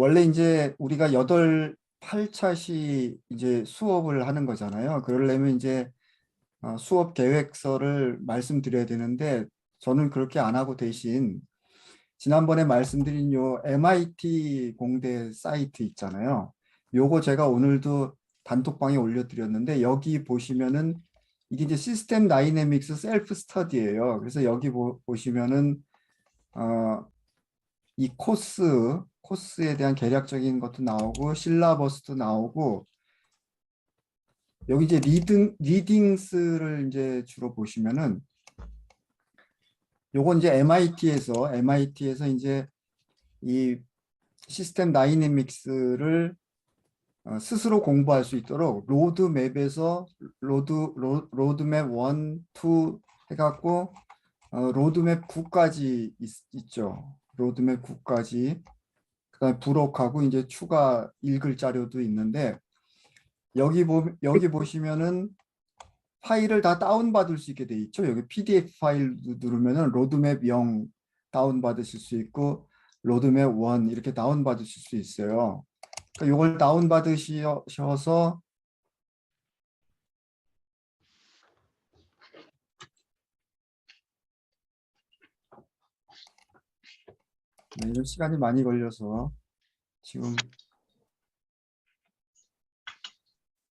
원래 이제 우리가 8차시 이제 수업을 하는 거잖아요. 그러려면 이제 수업 계획서를 말씀드려야 되는데 저는 그렇게 안 하고 대신 지난번에 말씀드린 요 MIT 공대 사이트 있잖아요. 요거 제가 오늘도 단톡방에 올려드렸는데 여기 보시면은 이게 이제 시스템 다이내믹스 셀프 스터디예요. 그래서 여기 보시면은 이 코스에 대한 개략적인 것도 나오고 실라버스도 나오고 여기 이제 리딩스를 이제 주로 보시면은 요건 이제 MIT에서 이제 이 시스템 다이내믹스를 스스로 공부할 수 있도록 로드맵에서 로드맵 1, 2 해갖고 로드맵 9까지 있죠. 로드맵 9까지. 그다음에 부록하고 이제 추가 읽을 자료도 있는데 여기 보시면은 파일을 다 다운받을 수 있게 돼 있죠. 여기 PDF 파일 누르면은 로드맵 0 다운받으실 수 있고 로드맵 1 이렇게 다운받으실 수 있어요. 그러니까 이걸 다운받으셔서 네, 이런 시간이 많이 걸려서 지금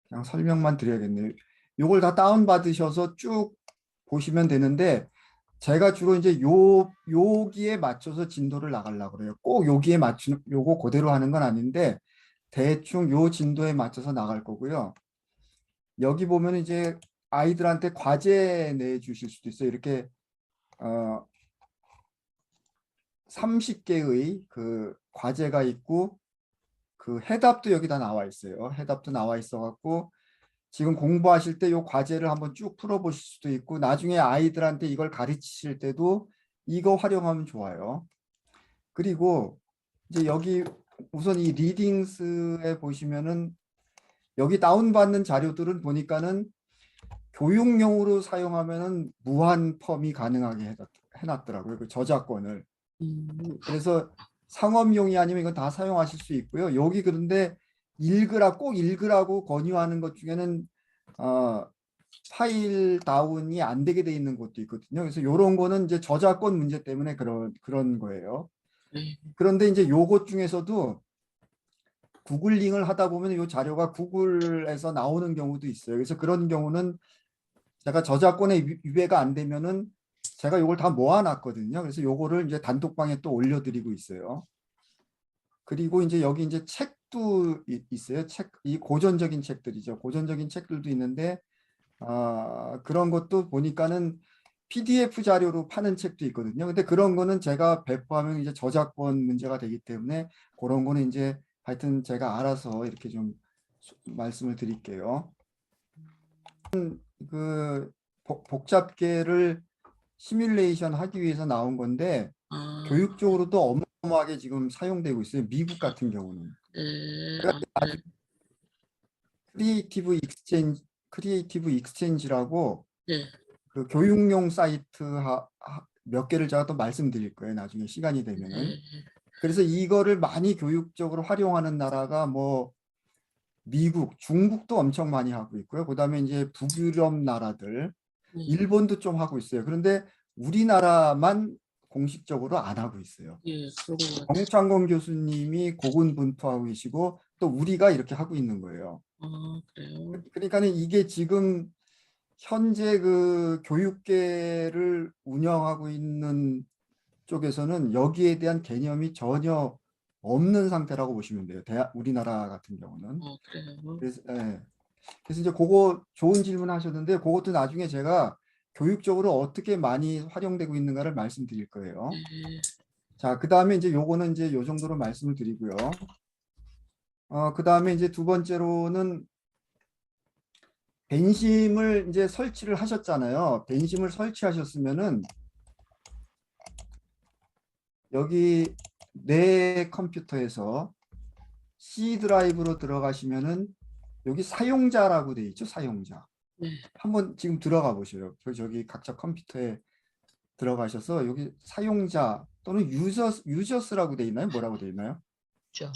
그냥 설명만 드려야겠네요. 이걸 다 다운받으셔서 쭉 보시면 되는데 제가 주로 이제 여기에 맞춰서 진도를 나가려고 그래요. 꼭 여기에 맞추는 요거 그대로 하는 건 아닌데 대충 요 진도에 맞춰서 나갈 거고요. 여기 보면 이제 아이들한테 과제 내주실 수도 있어요. 이렇게 30개의 그 과제가 있고 그 해답도 여기다 나와 있어요. 해답도 나와 있어 갖고 지금 공부하실 때 요 과제를 한번 쭉 풀어보실 수도 있고 나중에 아이들한테 이걸 가르치실 때도 이거 활용하면 좋아요. 그리고 이제 여기 우선 이 리딩스에 보시면은 여기 다운받는 자료들은 보니까는 교육용으로 사용하면은 무한 펌이 가능하게 해놨더라고요. 그 저작권을. 그래서 상업용이 아니면 이건 다 사용하실 수 있고요. 여기 그런데 꼭 읽으라고 권유하는 것 중에는 어, 파일 다운이 안 되게 돼 있는 것도 있거든요. 그래서 이런 거는 이제 저작권 문제 때문에 그런 거예요. 그런데 이제 요것 중에서도 구글링을 하다 보면 이 자료가 구글에서 나오는 경우도 있어요. 그래서 그런 경우는 제가 저작권에 위배가 안 되면은 제가 요걸 다 모아놨거든요. 그래서 요거를 이제 단톡방에 또 올려드리고 있어요. 그리고 이제 여기 이제 책도 있어요. 이 고전적인 책들이죠. 고전적인 책들도 있는데 그런 것도 보니까는 PDF 자료로 파는 책도 있거든요. 근데 그런 거는 제가 배포하면 이제 저작권 문제가 되기 때문에 그런 거는 이제 하여튼 제가 알아서 이렇게 좀 말씀을 드릴게요. 그 복잡계를 시뮬레이션 하기 위해서 나온 건데 교육적으로도 어마어마하게 지금 사용되고 있어요. 미국 같은 경우는. 크리에이티브 익스체인지라고 네. 그 교육용 사이트 몇 개를 제가 또 말씀드릴 거예요. 나중에 시간이 되면은. 그래서 이거를 많이 교육적으로 활용하는 나라가 뭐 미국, 중국도 엄청 많이 하고 있고요. 그다음에 이제 북유럽 나라들, 일본도 좀 하고 있어요. 그런데 우리나라만 공식적으로 안 하고 있어요. 예, 그런 것 같아요. 정창건 교수님이 고군분투하고 계시고 또 우리가 이렇게 하고 있는 거예요. 그래요. 그러니까는 이게 지금 현재 그 교육계를 운영하고 있는 쪽에서는 여기에 대한 개념이 전혀 없는 상태라고 보시면 돼요. 우리나라 같은 경우는. 그래요. 그래서, 예. 그래서 이제 그거 좋은 질문 하셨는데 그것도 나중에 제가 교육적으로 어떻게 많이 활용되고 있는가를 말씀드릴 거예요. 자, 그 다음에 이제 요거는 이제 요 정도로 말씀을 드리고요. 그 다음에 이제 두 번째로는 벤심을 이제 설치를 하셨잖아요. 벤심을 설치하셨으면은 여기 내 컴퓨터에서 C 드라이브로 들어가시면은 여기 사용자라고 돼 있죠. 사용자. 네. 한번 지금 들어가 보셔요. 저기 각자 컴퓨터에 들어가셔서 여기 사용자 또는 유저스라고 돼 있나요? 뭐라고 돼 있나요? 그렇죠.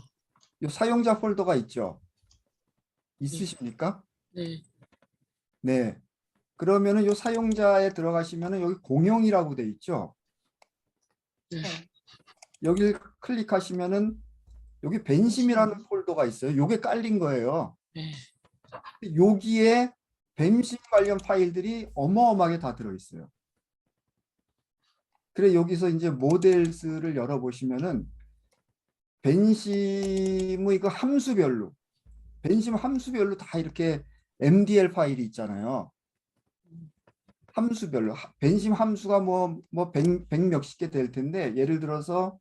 요 사용자 폴더가 있죠. 있으십니까? 네. 네. 그러면은 요 사용자에 들어가시면은 여기 공용이라고 돼 있죠. 네. 여기를 클릭하시면은 여기 벤심이라는 폴더가 있어요. 요게 깔린 거예요. 네. 여기에 벤심 관련 파일들이 어마어마하게 다 들어 있어요. 그래 여기서 이제 모델스를 열어 보시면은 벤심의 그 함수별로 벤심 함수별로 다 이렇게 MDL 파일이 있잖아요. 함수별로 벤심 함수가 백 몇십 개 될 텐데 예를 들어서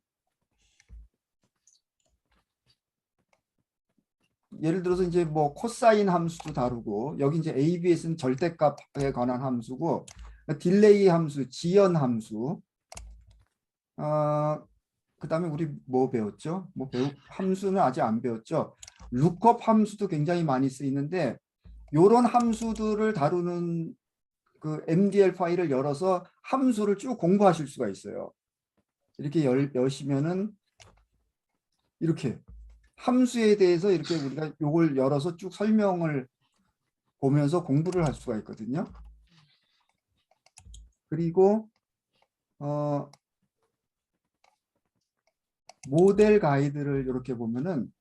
이제 뭐 코사인 함수도 다루고 여기 이제 ABS는 절대값에 관한 함수고 딜레이 함수, 지연 함수 그다음에 우리 뭐 배웠죠? 함수는 아직 안 배웠죠. 룩업 함수도 굉장히 많이 쓰이는데 요런 함수들을 다루는 그 MDL 파일을 열어서 함수를 쭉 공부하실 수가 있어요. 이렇게 여시면은 이렇게 함수에 대해서 이렇게 우리가 요걸 열어서 쭉 설명을 보면서 공부를 할 수가 있거든요. 그리고 모델 가이드를 이렇게 보면은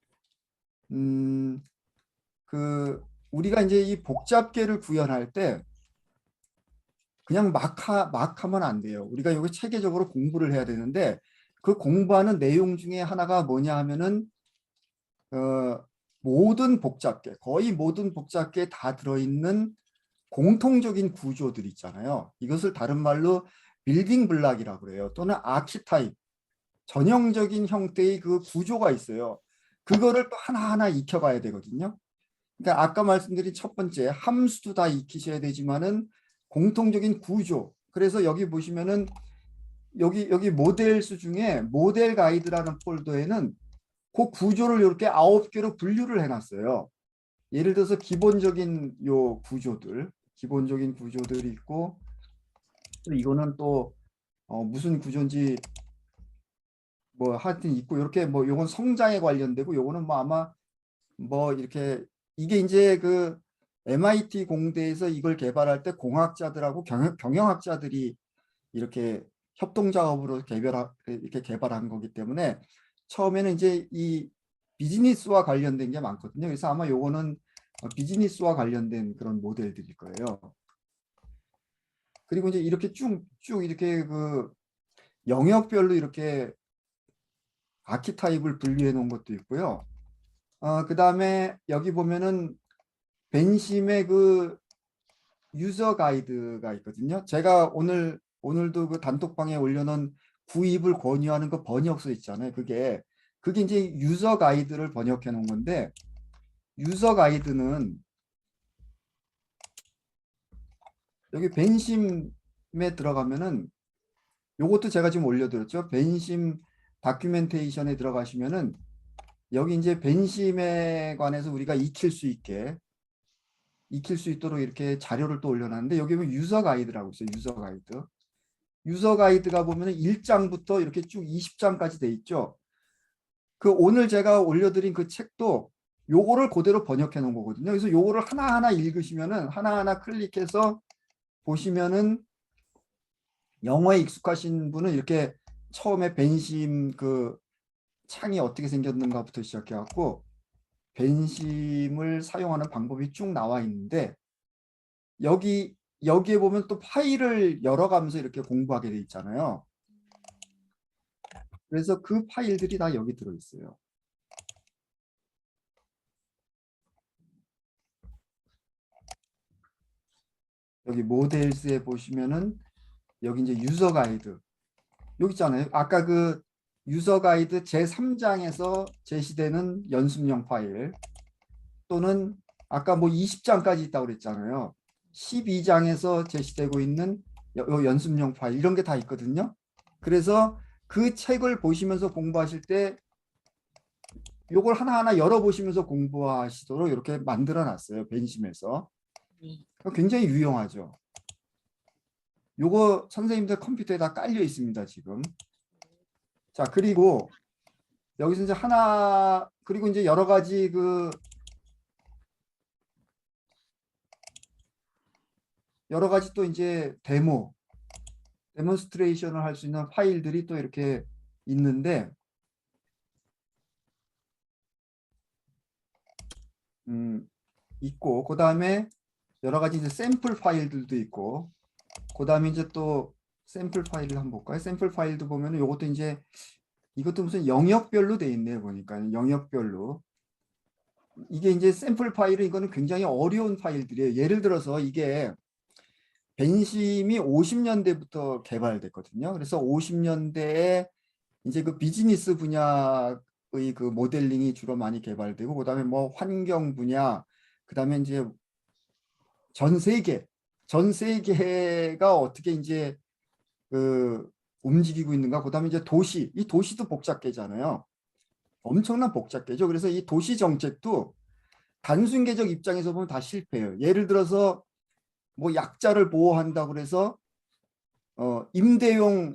그 우리가 이제 이 복잡계를 구현할 때 그냥 막 하면 안 돼요. 우리가 이거 체계적으로 공부를 해야 되는데 그 공부하는 내용 중에 하나가 뭐냐 하면은 모든 복잡계, 거의 모든 복잡계에 다 들어있는 공통적인 구조들 있잖아요. 이것을 다른 말로 빌딩 블락이라고 그래요. 또는 아키타입, 전형적인 형태의 그 구조가 있어요. 그거를 또 하나하나 익혀가야 되거든요. 그러니까 아까 말씀드린 첫 번째 함수도 다 익히셔야 되지만은 공통적인 구조. 그래서 여기 보시면은 여기 모델수 중에 모델 가이드라는 폴더에는 그 구조를 이렇게 9개로 분류를 해놨어요. 예를 들어서 기본적인 요 구조들, 기본적인 구조들이 있고 이거는 또 무슨 구조인지 뭐 하여튼 있고 이렇게 뭐 요건 성장에 관련되고 요거는 뭐 아마 뭐 이렇게 이게 이제 그 MIT 공대에서 이걸 개발할 때 공학자들하고 경영학자들이 이렇게 협동 작업으로 이렇게 개발한 거기 때문에 처음에는 이제 이 비즈니스와 관련된 게 많거든요. 그래서 아마 요거는 비즈니스와 관련된 그런 모델들일 거예요. 그리고 이제 이렇게 쭉 이렇게 그 영역별로 이렇게 아키타입을 분류해 놓은 것도 있고요. 그 다음에 여기 보면은 벤심의 그 유저 가이드가 있거든요. 제가 오늘도 그 단톡방에 올려놓은 구입을 권유하는 그 번역서 있잖아요. 그게 이제 유저 가이드를 번역해 놓은 건데 유저 가이드는 여기 벤심에 들어가면은 요것도 제가 지금 올려드렸죠. 벤심 다큐멘테이션에 들어가시면은 여기 이제 벤심에 관해서 우리가 익힐 수 있도록 이렇게 자료를 또 올려놨는데 여기 보면 유저 가이드라고 있어요. 유저 가이드. 유저 가이드가 보면 1장부터 이렇게 쭉 20장까지 돼 있죠. 그 오늘 제가 올려드린 그 책도 요거를 그대로 번역해 놓은 거거든요. 그래서 요거를 하나하나 읽으시면은 하나하나 클릭해서 보시면은 영어에 익숙하신 분은 이렇게 처음에 벤심 그 창이 어떻게 생겼는가부터 시작해 갖고 벤심을 사용하는 방법이 쭉 나와 있는데 여기에 보면 또 파일을 열어가면서 이렇게 공부하게 돼 있잖아요. 그래서 그 파일들이 다 여기 들어 있어요. 여기 모델스에 보시면은 여기 이제 유저 가이드 여기 있잖아요. 아까 그 유저 가이드 제3장에서 제시되는 연습용 파일 또는 아까 뭐 20장까지 있다고 그랬잖아요. 12장에서 제시되고 있는 요 연습용 파일 이런 게 다 있거든요. 그래서 그 책을 보시면서 공부하실 때 요걸 하나하나 열어보시면서 공부하시도록 이렇게 만들어 놨어요. 벤심에서. 굉장히 유용하죠. 요거 선생님들 컴퓨터에 다 깔려 있습니다. 지금. 자, 그리고 여기서 이제 하나 그리고 이제 여러 가지 여러 가지 또 이제 데몬스트레이션을 할 수 있는 파일들이 또 이렇게 있는데 있고 그다음에 여러 가지 이제 샘플 파일들도 있고 그다음에 이제 또 샘플 파일을 한번 볼까요? 샘플 파일도 보면은 요것도 이제 이것도 무슨 영역별로 돼 있네요. 보니까 영역별로 이게 이제 샘플 파일은 이거는 굉장히 어려운 파일들이에요. 예를 들어서 이게 벤심이 50년대부터 개발됐거든요. 그래서 50년대에 이제 그 비즈니스 분야의 그 모델링이 주로 많이 개발되고 그다음에 뭐 환경 분야 그다음에 이제 전 세계가 어떻게 이제 그 움직이고 있는가 그다음에 이제 이 도시도 복잡계잖아요. 엄청난 복잡계죠. 그래서 이 도시 정책도 단순계적 입장에서 보면 다 실패해요. 예를 들어서 뭐 약자를 보호한다고 그래서 임대용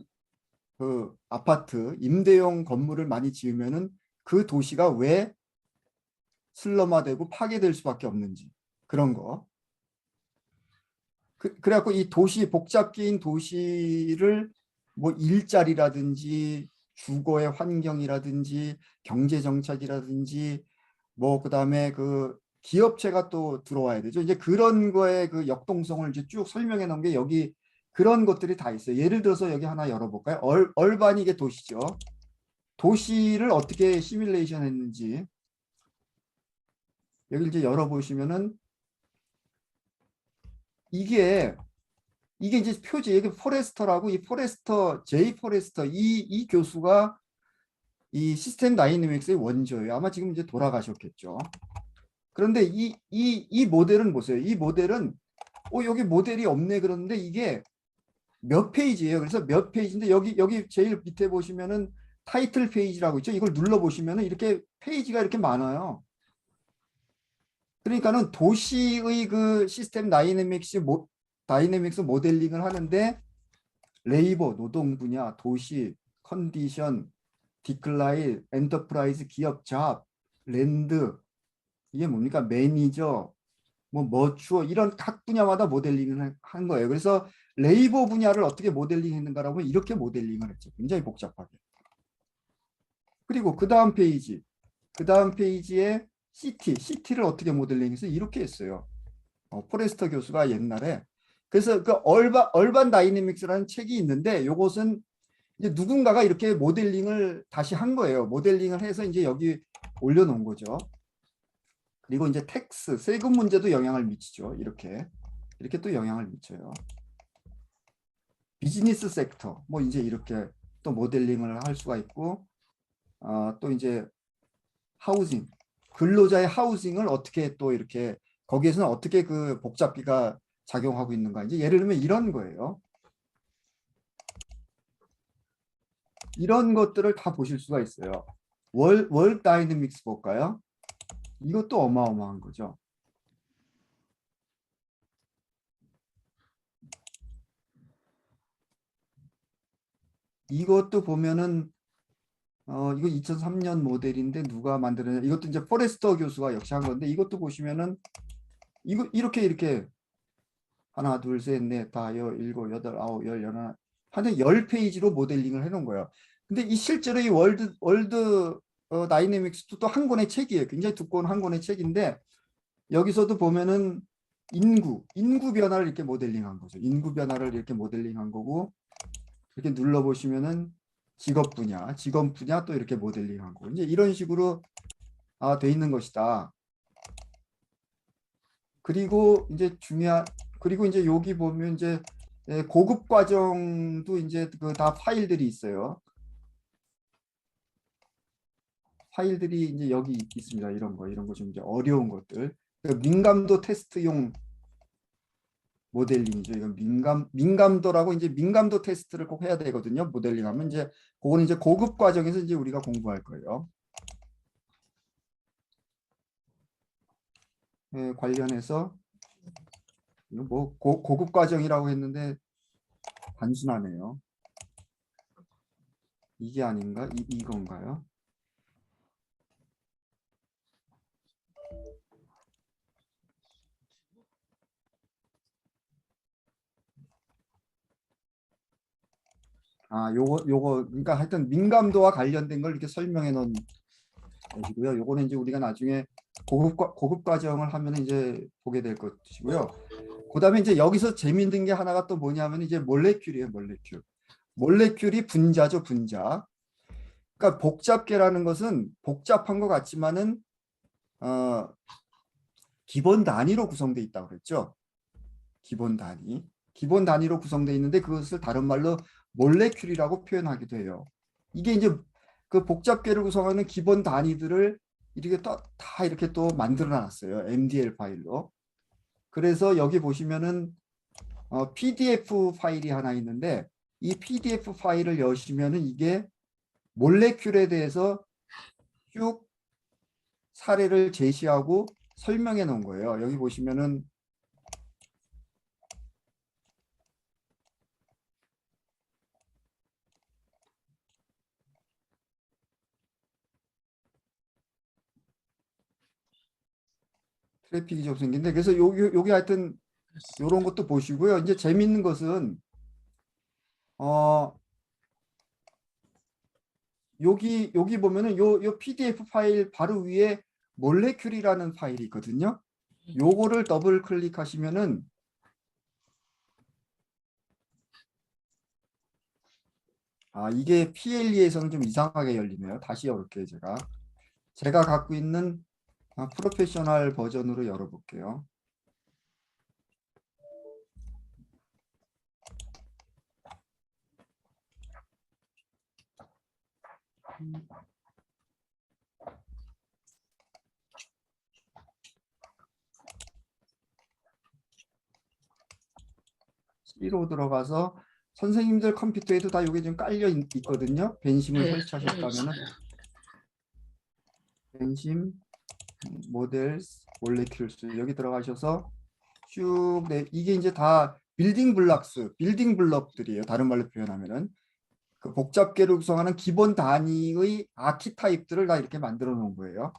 그 아파트, 임대용 건물을 많이 지으면은 그 도시가 왜 슬럼화되고 파괴될 수밖에 없는지 그런 거. 그래갖고 이 복잡계인 도시를 뭐 일자리라든지 주거의 환경이라든지 경제 정책이라든지 뭐 그다음에 그 기업체가 또 들어와야 되죠. 이제 그런 거에 그 역동성을 이제 쭉 설명해 놓은 게 여기 그런 것들이 다 있어요. 예를 들어서 여기 하나 열어볼까요? 얼반이 이게 도시죠. 도시를 어떻게 시뮬레이션 했는지 여기 이제 열어보시면은 이게 이제 표지 여기 포레스터라고 이 포레스터 제이 포레스터 이 교수가 이 시스템 다이내믹스의 원조예요. 아마 지금 이제 돌아가셨겠죠. 그런데 이 모델은 보세요. 이 모델은 여기 모델이 없네 그러는데 이게 몇 페이지예요. 그래서 몇 페이지인데 여기 제일 밑에 보시면은 타이틀 페이지라고 있죠. 이걸 눌러 보시면은 이렇게 페이지가 이렇게 많아요. 그러니까는 도시의 그 시스템 다이내믹스 모델링을 하는데 레이버 노동 분야, 도시, 컨디션, 디클라인, 엔터프라이즈, 기업, 잡, 랜드 이게 뭡니까? 매니저, 뭐 머추어 이런 각 분야마다 모델링을 한 거예요. 그래서 레이버 분야를 어떻게 모델링했는가라고 하면 이렇게 모델링을 했죠. 굉장히 복잡하게. 그리고 그 다음 페이지에 시티를 어떻게 모델링해서 이렇게 했어요. 포레스터 교수가 옛날에 그래서 그 얼반 다이내믹스라는 책이 있는데 이것은 이제 누군가가 이렇게 모델링을 다시 한 거예요. 모델링을 해서 이제 여기 올려놓은 거죠. 그리고 이제 세금 문제도 영향을 미치죠. 이렇게 또 영향을 미쳐요. 비즈니스 섹터 뭐 이제 이렇게 또 모델링을 할 수가 있고 또 이제 하우징 근로자의 하우징을 어떻게 또 이렇게 거기에서는 어떻게 그 복잡비가 작용하고 있는가 이제 예를 들면 이런 거예요. 이런 것들을 다 보실 수가 있어요. 월 다이내믹스 볼까요? 이것도 어마어마한 거죠. 이것도 보면은 이거 2003년 모델인데 누가 만들었냐? 이것도 이제 포레스터 교수가 역시 한 건데 이것도 보시면은 이거 이렇게 하나, 둘, 셋, 넷, 다, 일곱, 여덟, 아홉, 열, 열하나 하여튼 10페이지로 모델링을 해놓은 거예요. 근데 이 실제로 이 월드 다이내믹스도 또 한 권의 책이에요. 굉장히 두꺼운 한 권의 책인데 여기서도 보면은 인구 변화를 이렇게 모델링한 거죠. 인구 변화를 이렇게 모델링한 거고 이렇게 눌러보시면은 직업 분야 또 이렇게 모델링한 거. 이제 이런 식으로 돼 있는 것이다. 그리고 이제 그리고 이제 여기 보면 이제 고급 과정도 이제 그 다 파일들이 있어요. 파일들이 이제 여기 있습니다. 이런 거 좀 이제 어려운 것들. 그 민감도 테스트용 모델링이죠. 이건 민감도라고 이제 민감도 테스트를 꼭 해야 되거든요. 모델링하면 이제 그거는 이제 고급 과정에서 이제 우리가 공부할 거예요. 관련해서 이거 뭐 고급 과정이라고 했는데 단순하네요. 이게 아닌가? 이건가요? 요거 그러니까 하여튼 민감도와 관련된 걸 이렇게 설명해 놓은 것이고요. 요거는 이제 우리가 나중에 고급 과정을 하면 이제 보게 될 것이고요. 그다음에 이제 여기서 재미있는 게 하나가 또 뭐냐면 이제 몰레큘이에요, 몰레큘. 몰레큘이 분자죠, 분자. 그러니까 복잡계라는 것은 복잡한 것 같지만은 기본 단위로 구성되어 있다고 그랬죠. 기본 단위. 기본 단위로 구성되어 있는데 그것을 다른 말로 몰레큘이라고 표현하기도 해요. 이게 이제 그 복잡계를 구성하는 기본 단위들을 이렇게 다 이렇게 또 만들어 놨어요. MDL 파일로. 그래서 여기 보시면은 PDF 파일이 하나 있는데 이 PDF 파일을 여시면은 이게 몰레큘에 대해서 쭉 사례를 제시하고 설명해 놓은 거예요. 여기 보시면은 트래픽이 좀 생긴데 그래서 여기 하여튼 이런 것도 보시고요. 이제 재밌는 것은 여기 보면은 요 PDF 파일 바로 위에 몰레큘이라는 파일이 있거든요. 요거를 더블 클릭하시면은 이게 PLE에서는 좀 이상하게 열리네요. 다시 열을게요, 제가 갖고 있는 프로페셔널 버전으로 열어볼게요. C로 들어가서 선생님들 컴퓨터에도 다 이게 좀 깔려 있거든요. 벤심을 네, 설치하셨다면은 벤심 모델 몰레큘스 여기 들어가셔서 쭉 이게 이제 다 빌딩 블럭들이에요. 다른 말로 표현하면은 그 복잡계를 구성하는 기본 단위의 아키타입들을 다 이렇게 만들어 놓은 거예요.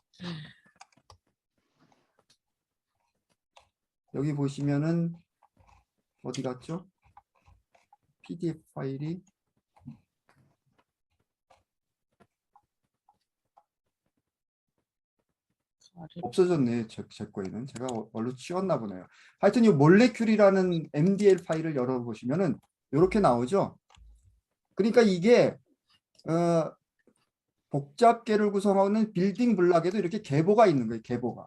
여기 보시면은 어디 갔죠? PDF 파일이 없어졌네. 제 거에는 제가 얼른 치웠나 보네요. 하여튼 이 몰레큘이라는 MDL 파일을 열어보시면은 이렇게 나오죠. 그러니까 이게 복잡계를 구성하는 빌딩 블록에도 이렇게 계보가 있는 거예요. 계보가.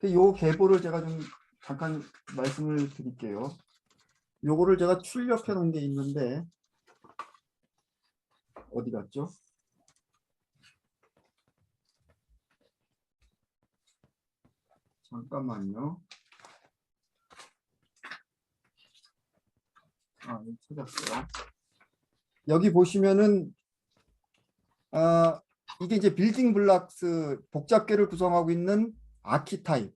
이 계보를 제가 좀 잠깐 말씀을 드릴게요. 요거를 제가 출력해 놓은 게 있는데 어디 갔죠? 잠깐만요. 찾았어요. 여기 보시면은 이게 이제 빌딩 블록스 복잡계를 구성하고 있는 아키타입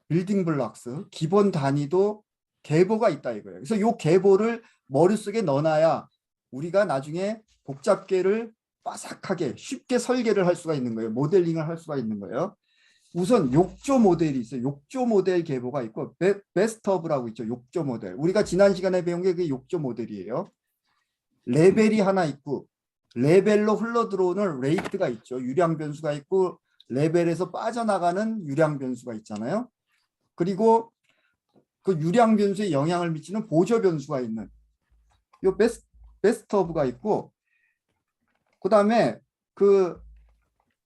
빌딩 블록스 기본 단위도 계보가 있다 이거예요. 그래서 요 계보를 머릿속에 넣어놔야 우리가 나중에 복잡계를 빠삭하게 쉽게 설계를 할 수가 있는 거예요. 모델링을 할 수가 있는 거예요. 우선 욕조 모델이 있어요. 욕조 모델 계보가 있고 베스트업이라고 있죠. 욕조 모델. 우리가 지난 시간에 배운 게 그 욕조 모델이에요. 레벨이 하나 있고 레벨로 흘러 들어오는 레이트가 있죠. 유량 변수가 있고 레벨에서 빠져나가는 유량 변수가 있잖아요. 그리고 그 유량 변수에 영향을 미치는 보조 변수가 있는 요 베스트업가 있고 그다음에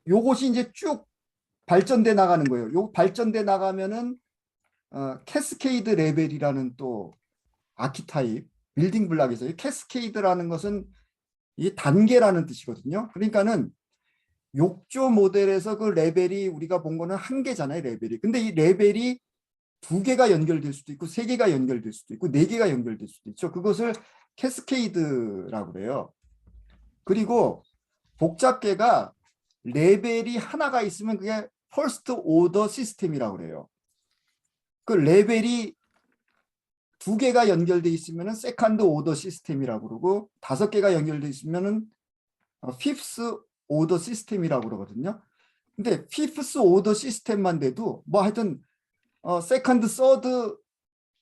요것이 이제 쭉 발전돼 나가는 거예요. 요 발전돼 나가면은 캐스케이드 레벨이라는 또 아키타입 빌딩 블록에서 캐스케이드라는 것은 이 단계라는 뜻이거든요. 그러니까는 욕조 모델에서 그 레벨이 우리가 본 거는 한 개잖아요, 레벨이. 근데 이 레벨이 두 개가 연결될 수도 있고 세 개가 연결될 수도 있고 네 개가 연결될 수도 있죠. 그것을 캐스케이드라고 그래요. 그리고 복잡계가 레벨이 하나가 있으면 그게 퍼스트 오더 시스템이라고 그래요. 그 레벨이 두 개가 연결돼 있으면 세컨드 오더 시스템이라고 그러고 다섯 개가 연결돼 있으면 피프스 오더 시스템이라고 그러거든요. 근데 피프스 오더 시스템만 돼도 뭐 하여튼 세컨드 서드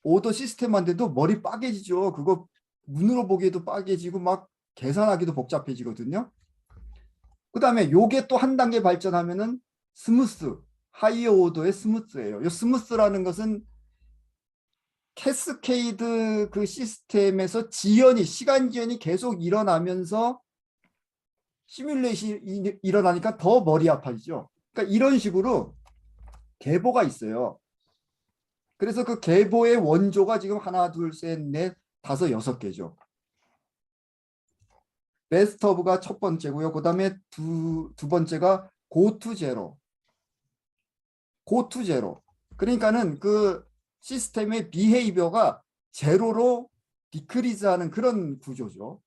오더 시스템만 돼도 머리 빠개지죠. 그거 눈으로 보기에도 빠개지고 막 계산하기도 복잡해지거든요. 그 다음에 요게 또 한 단계 발전하면은 스무스, 하이어 오더의 스무스예요. 요 스무스라는 것은 캐스케이드 그 시스템에서 시간 지연이 계속 일어나면서 시뮬레이션이 일어나니까 더 머리 아파지죠. 그러니까 이런 식으로 계보가 있어요. 그래서 그 계보의 원조가 지금 하나, 둘, 셋, 넷, 다섯, 여섯 개죠. 베스트 오브가 첫 번째고요. 그 다음에 두 번째가 go to zero. go to zero. 그러니까는 그 시스템의 비헤이비어가 제로로 디크리즈하는 그런 구조죠.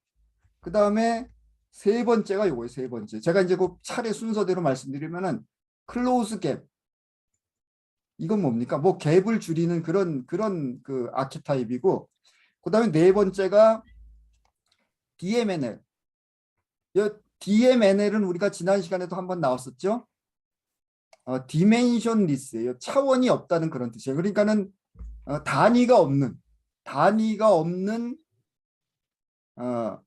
그 다음에 세 번째가 요거예요. 세 번째. 제가 이제 그 차례 순서대로 말씀드리면은 클로즈 갭. 이건 뭡니까? 뭐 갭을 줄이는 그런 그 아키타입이고, 그 다음에 네 번째가 DMNL. DMNL은 우리가 지난 시간에도 한번 나왔었죠. 디멘션리스예요. 차원이 없다는 그런 뜻이에요. 그러니까는 단위가 없는 어,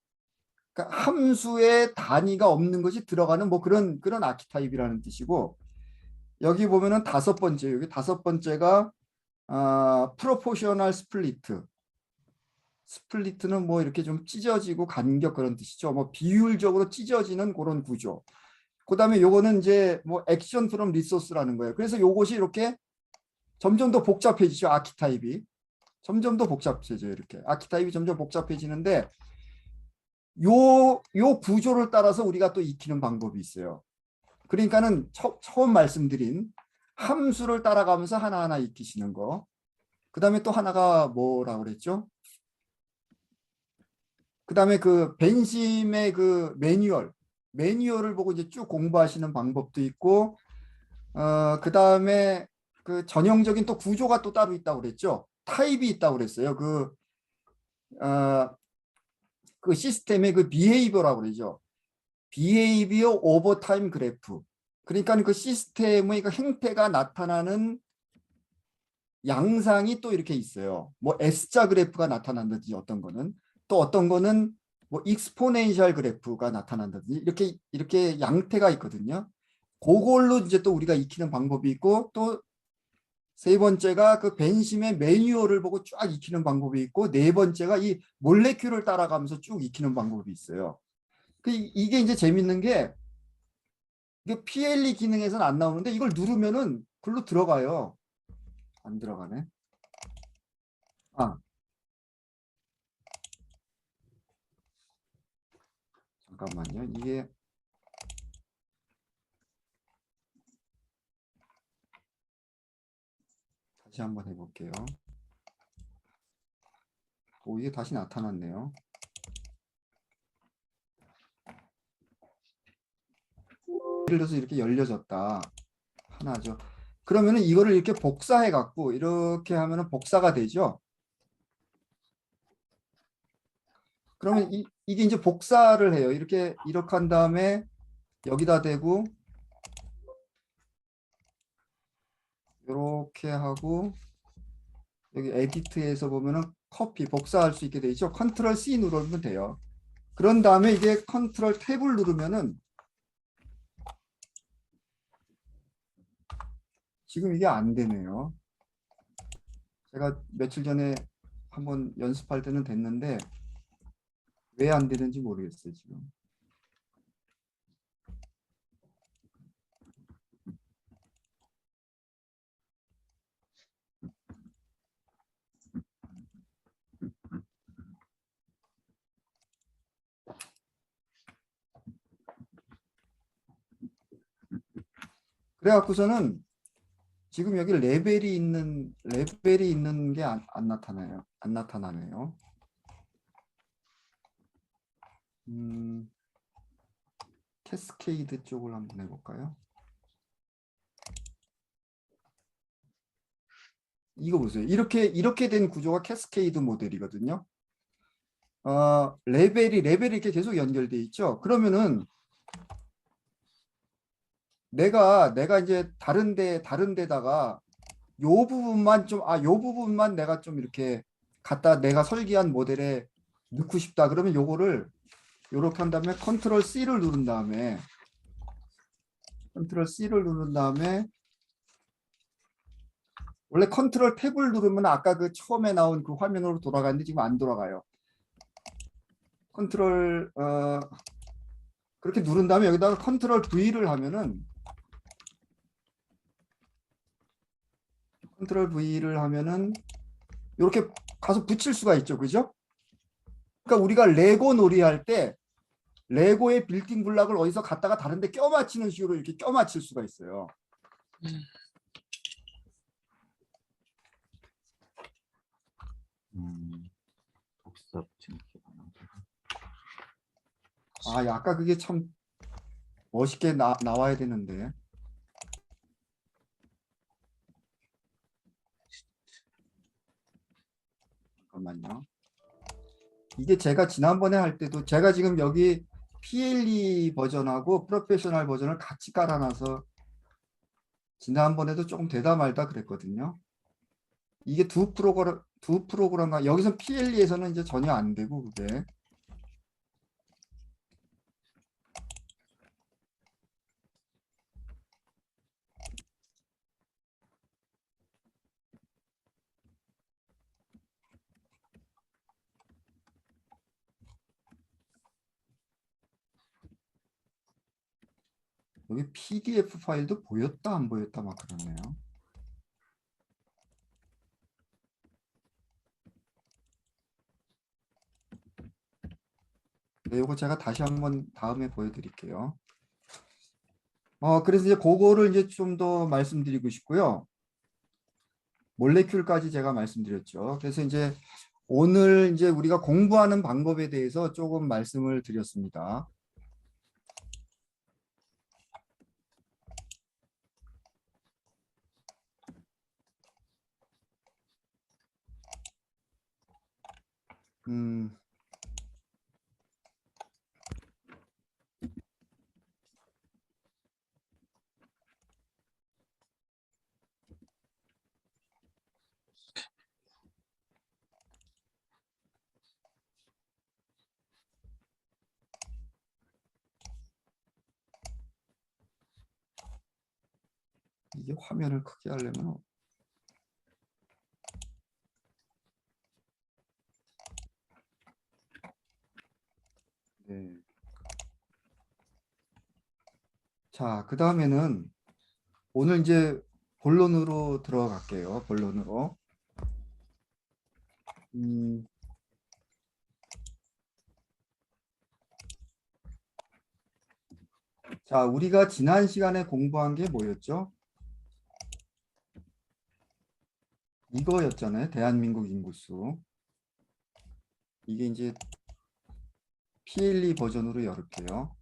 그러니까 함수의 단위가 없는 것이 들어가는 뭐 그런 아키타입이라는 뜻이고, 여기 보면은 다섯 번째, 여기 다섯 번째가 프로포셔널 스플리트. 스플리트는 뭐 이렇게 좀 찢어지고 간격 그런 뜻이죠. 뭐 비율적으로 찢어지는 그런 구조. 그다음에 요거는 이제 뭐 액션 프롬 리소스라는 거예요. 그래서 요것이 이렇게 점점 더 복잡해지죠. 아키타입이 점점 더 복잡해져요. 이렇게 아키타입이 점점 복잡해지는데 요 구조를 따라서 우리가 또 익히는 방법이 있어요. 그러니까는 처음 말씀드린 함수를 따라가면서 하나하나 익히시는 거. 그다음에 또 하나가 뭐라고 그랬죠? 그다음에 그 벤심의 그 매뉴얼을 보고 이제 쭉 공부하시는 방법도 있고, 그다음에 그 전형적인 또 구조가 또 따로 있다고 그랬죠. 타입이 있다고 그랬어요. 그 시스템의 그 비헤이비어라고 그러죠. 비헤이비어 오버 타임 그래프. 그러니까 그 시스템의 그 행태가 나타나는 양상이 또 이렇게 있어요. 뭐 S자 그래프가 나타난다든지 어떤 거는, 또 어떤 거는 뭐 익스포넨셜 그래프가 나타난다든지 이렇게 양태가 있거든요. 그걸로 이제 또 우리가 익히는 방법이 있고, 또 세 번째가 그 벤심의 매뉴얼을 보고 쫙 익히는 방법이 있고, 네 번째가 이 몰레큘을 따라가면서 쭉 익히는 방법이 있어요. 이게 이제 재밌는 게 이게 PLE 기능에서는 안 나오는데 이걸 누르면은 글로 들어가요. 안 들어가네. 잠깐만요. 이게 다시 한번 해볼게요. 오, 이게 다시 나타났네요. 예를 들어서 이렇게 열려졌다. 하나죠. 그러면은 이거를 이렇게 복사해 갖고 이렇게 하면은 복사가 되죠. 그러면 이게 이제 복사를 해요. 이렇게 한 다음에 여기다 대고 이렇게 하고 여기 에디트에서 보면은 커피 복사할 수 있게 돼 있죠. 컨트롤 C 누르면 돼요. 그런 다음에 이제 컨트롤 탭을 누르면은 지금 이게 안 되네요. 제가 며칠 전에 한번 연습할 때는 됐는데 왜 안 되는지 모르겠어요, 지금. 그래갖고서는 지금 여기 레벨이 있는 게 안 나타나요. 안 나타나네요. 캐스케이드 쪽을 한번 해볼까요? 이거 보세요. 이렇게 된 구조가 캐스케이드 모델이거든요. 레벨이 이렇게 계속 연결돼 있죠. 그러면은 내가 이제 다른 데다가 요 부분만 내가 좀 이렇게 갖다 내가 설계한 모델에 넣고 싶다. 그러면 요거를 요렇게 한 다음에 컨트롤 C를 누른 다음에 원래 컨트롤 탭을 누르면 아까 그 처음에 나온 그 화면으로 돌아가는데 지금 안 돌아가요. 컨트롤 그렇게 누른 다음에 여기다가 컨트롤 V를 하면은 이렇게 가서 붙일 수가 있죠. 그죠? 그러니까 우리가 레고 놀이 할 때 레고의 빌딩 블락을 어디서 갖다가 다른 데 껴맞히는 식으로 이렇게 껴맞힐 수가 있어요. 복사 붙이는 게 아, 아까 그게 참 멋있게 나와야 되는데. 잠깐만요. 이게 제가 지난번에 할 때도 제가 지금 여기 PLE 버전하고 프로페셔널 버전을 같이 깔아놔서 지난번에도 조금 되다 말다 그랬거든요. 이게 두 프로그램 여기서 PLE에서는 이제 전혀 안 되고 그게 여기 PDF 파일도 보였다 안 보였다 막 그러네요. 네, 이거 제가 다시 한번 다음에 보여드릴게요. 그래서 이제 그거를 이제 좀 더 말씀드리고 싶고요. 몰레큘까지 제가 말씀드렸죠. 그래서 이제 오늘 이제 우리가 공부하는 방법에 대해서 조금 말씀을 드렸습니다. 음, 이게 화면을 크게 하려면 네. 자, 그 다음에는 오늘 이제 본론으로 들어갈게요. 본론으로. 자, 우리가 지난 시간에 공부한 게 뭐였죠? 이거였잖아요. 대한민국 인구수. 이게 이제 PLE 버전으로 열을게요.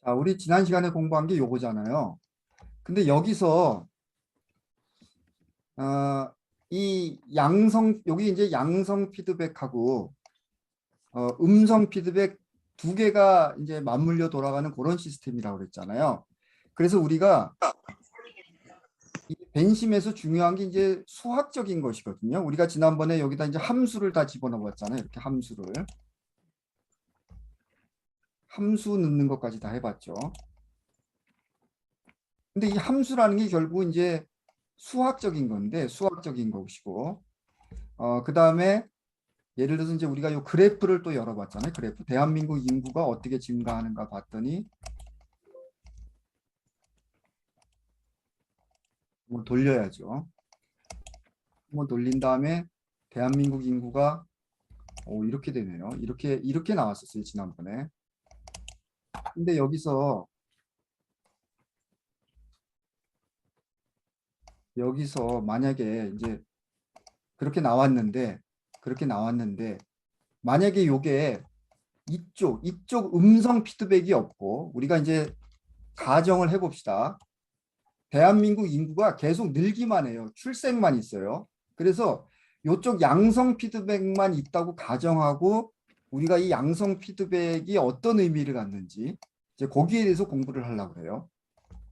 자, 우리 지난 시간에 공부한 게 요거잖아요. 근데 여기서 이 여기 이제 양성 피드백하고 음성 피드백 두 개가 이제 맞물려 돌아가는 그런 시스템이라고 그랬잖아요. 그래서 우리가 이 벤심에서 중요한 게 이제 수학적인 것이거든요. 우리가 지난번에 여기다 이제 함수를 다 집어넣어 봤잖아요. 이렇게 함수 넣는 것까지 다 해봤죠. 근데 이 함수라는 게 결국 이제 수학적인 건데 수학적인 것이고 그 다음에 예를 들어서 이제 우리가 요 그래프를 또 열어봤잖아요. 그래프 대한민국 인구가 어떻게 증가하는가 봤더니 한번 돌려야죠. 한번 돌린 다음에 대한민국 인구가 이렇게 되네요. 이렇게 나왔었어요. 지난번에. 근데 여기서 만약에 이제 그렇게 나왔는데 만약에 요게 이쪽 음성 피드백이 없고 우리가 이제 가정을 해봅시다. 대한민국 인구가 계속 늘기만 해요. 출생만 있어요. 그래서 이쪽 양성 피드백만 있다고 가정하고 우리가 이 양성 피드백이 어떤 의미를 갖는지 이제 거기에 대해서 공부를 하려고 해요.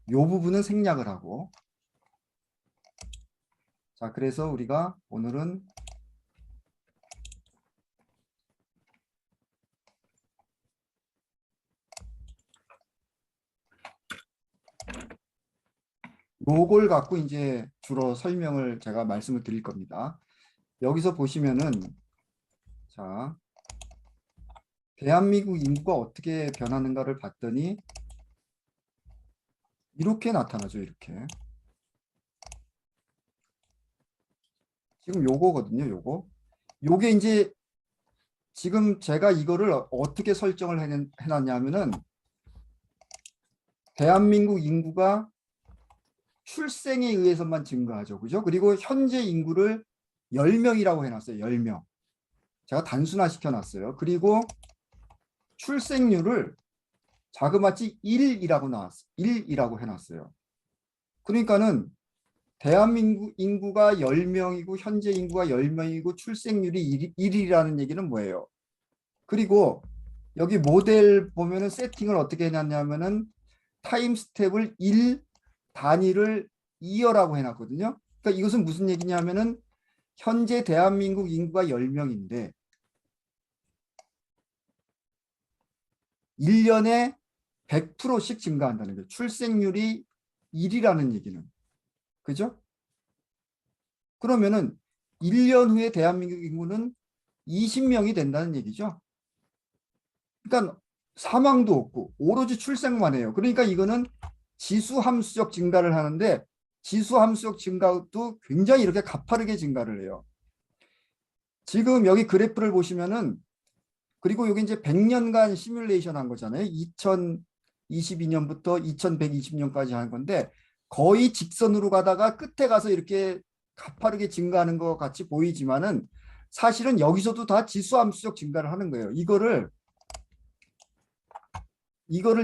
이 부분은 생략을 하고. 자, 그래서 우리가 오늘은 요걸 갖고 이제 주로 설명을 제가 말씀을 드릴 겁니다. 여기서 보시면은 자, 대한민국 인구가 어떻게 변하는가를 봤더니 이렇게 나타나죠. 이렇게. 지금 요거거든요. 요게 이제 지금 제가 이거를 어떻게 설정을 해놨냐면은 대한민국 인구가 출생에 의해서만 증가하죠. 그죠? 그리고 현재 인구를 10명이라고 해놨어요. 10명. 제가 단순화 시켜놨어요. 그리고 출생률을 자그마치 1이라고 나왔어요. 1이라고 해놨어요. 그러니까는 대한민국 인구가 10명이고 현재 인구가 10명이고 출생률이 1이라는 얘기는 뭐예요? 그리고 여기 모델 보면은 세팅을 어떻게 해놨냐면은 타임 스텝을 1 단위를 2여라고 해놨거든요. 그러니까 이것은 무슨 얘기냐면은 현재 대한민국 인구가 10명인데 1년에 100%씩 증가한다는 거예요. 출생률이 1이라는 얘기는. 그죠? 그러면은 1년 후에 대한민국 인구는 20명이 된다는 얘기죠. 그러니까 사망도 없고 오로지 출생만 해요. 그러니까 이거는 지수함수적 증가를 하는데 지수함수적 증가도 굉장히 이렇게 가파르게 증가를 해요. 지금 여기 그래프를 보시면은 그리고 여기 이제 100년간 시뮬레이션 한 거잖아요. 2022년부터 2120년까지 한 건데 거의 직선으로 가다가 끝에 가서 이렇게 가파르게 증가하는 것 같이 보이지만은 사실은 여기서도 다 지수함수적 증가를 하는 거예요. 이거를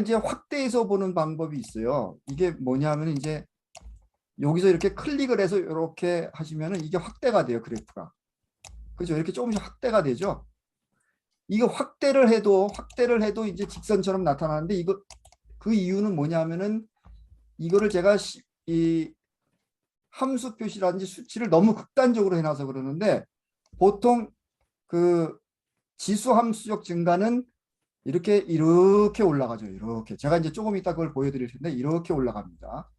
이제 확대해서 보는 방법이 있어요. 이게 뭐냐면 이제 여기서 이렇게 클릭을 해서 이렇게 하시면은 이게 확대가 돼요. 그래프가. 그죠? 이렇게 조금씩 확대가 되죠. 이거 확대를 해도 이제 직선처럼 나타나는데 이거 그 이유는 뭐냐면은 이거를 제가 이 함수 표시라든지 수치를 너무 극단적으로 해놔서 그러는데 보통 그 지수 함수적 증가는 이렇게 올라가죠. 이렇게 제가 이제 조금 이따 그걸 보여드릴 텐데 이렇게 올라갑니다.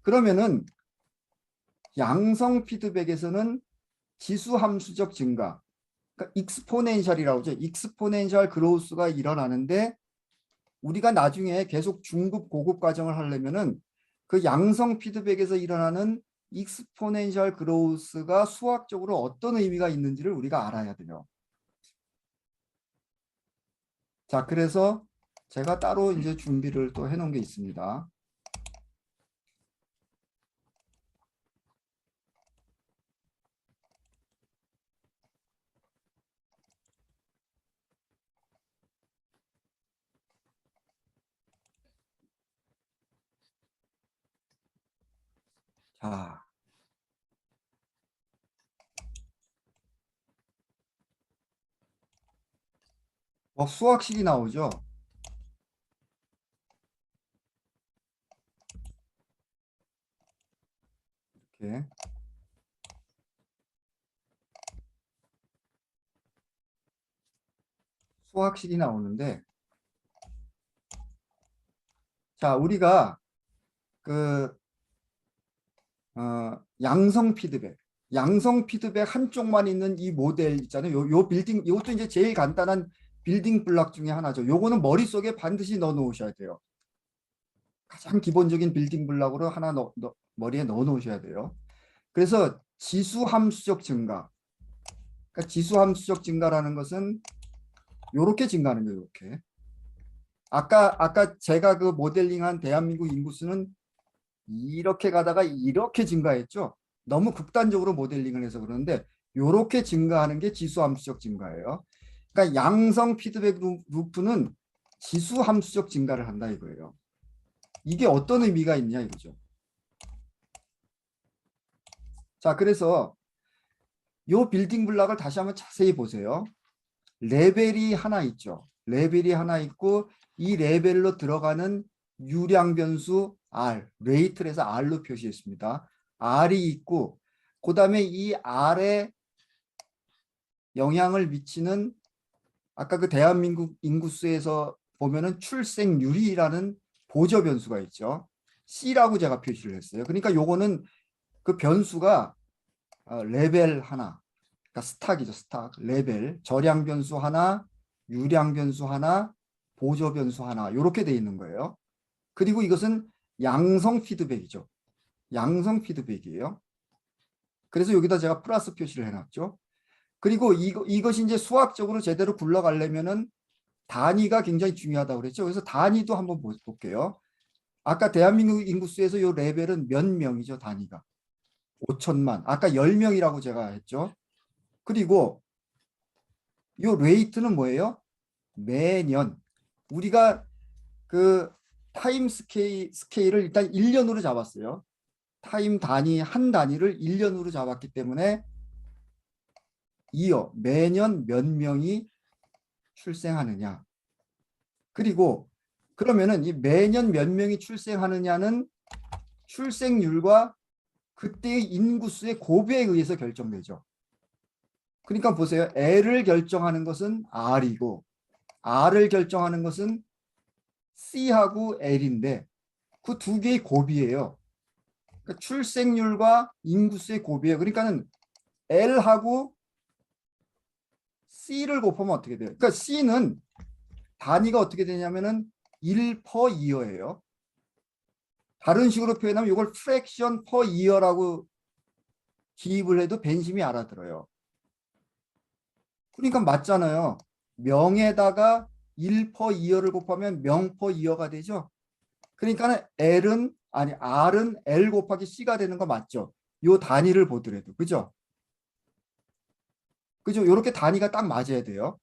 그러면은 양성 피드백에서는 지수 함수적 증가, 그러니까 익스포넨셜이라고 하죠. 익스포넨셜 그로우스가 일어나는데 우리가 나중에 계속 중급 고급 과정을 하려면은 그 양성 피드백에서 일어나는 익스포넨셜 그로우스가 수학적으로 어떤 의미가 있는지를 우리가 알아야 돼요. 자, 그래서 제가 따로 이제 준비를 또 해놓은 게 있습니다. 자, 수학식이 나오죠. 이렇게. 수학식이 나오는데 자, 우리가 그 양성 피드백 한쪽만 있는 이 모델 있잖아요. 요 빌딩 이것도 이제 제일 간단한 빌딩 블록 중에 하나죠. 요거는 머릿속에 반드시 넣어 놓으셔야 돼요. 가장 기본적인 빌딩 블록으로 하나 머리에 넣어 놓으셔야 돼요. 그래서 지수 함수적 증가. 그러니까 지수 함수적 증가라는 것은 요렇게 증가하는 거예요. 이렇게. 아까 제가 그 모델링한 대한민국 인구수는 이렇게 가다가 이렇게 증가했죠. 너무 극단적으로 모델링을 해서 그러는데 요렇게 증가하는 게 지수 함수적 증가예요. 그러니까 양성 피드백 루프는 지수 함수적 증가를 한다 이거예요. 이게 어떤 의미가 있냐 이거죠. 자, 그래서 요 빌딩 블락을 다시 한번 자세히 보세요. 레벨이 하나 있죠. 레벨이 하나 있고 이 레벨로 들어가는 유량 변수 R, 레이트를 해서 R로 표시했습니다. R이 있고 그 다음에 이 R에 영향을 미치는 아까 그 대한민국 인구수에서 보면은 출생률이라는 보조 변수가 있죠. C라고 제가 표시를 했어요. 그러니까 요거는 그 변수가 레벨 하나, 그러니까 스탁이죠. 스탁, 레벨, 저량 변수 하나, 유량 변수 하나, 보조 변수 하나 이렇게 돼 있는 거예요. 그리고 이것은 양성 피드백이죠. 양성 피드백이에요. 그래서 여기다 제가 플러스 표시를 해놨죠. 그리고 이것이 이제 수학적으로 제대로 굴러가려면은 단위가 굉장히 중요하다고 그랬죠. 그래서 단위도 한번 볼게요. 아까 대한민국 인구수에서 이 레벨은 몇 명이죠, 단위가. 5천만. 아까 10명이라고 제가 했죠. 그리고 이 레이트는 뭐예요? 매년. 우리가 그 타임 스케일을 일단 1년으로 잡았어요. 타임 단위, 한 단위를 1년으로 잡았기 때문에 이어 매년 몇 명이 출생하느냐. 그리고 그러면은 이 매년 몇 명이 출생하느냐는 출생률과 그때의 인구수의 고비에 의해서 결정되죠. 그러니까 보세요. L을 결정하는 것은 R이고 R을 결정하는 것은 C하고 L인데 그 두 개의 고비예요. 그러니까 출생률과 인구수의 고비예요. 그러니까는 L하고 C를 곱하면 어떻게 돼요? 그러니까 C는 단위가 어떻게 되냐면은 1 per year예요. 다른 식으로 표현하면 이걸 fraction per year라고 기입을 해도 벤심이 알아들어요. 그러니까 맞잖아요. 명에다가 1 per year를 곱하면 명 per year가 되죠. 그러니까 R은 L 곱하기 C가 되는 거 맞죠? 요 단위를 보더라도. 그죠? 그죠? 요렇게 단위가 딱 맞아야 돼요.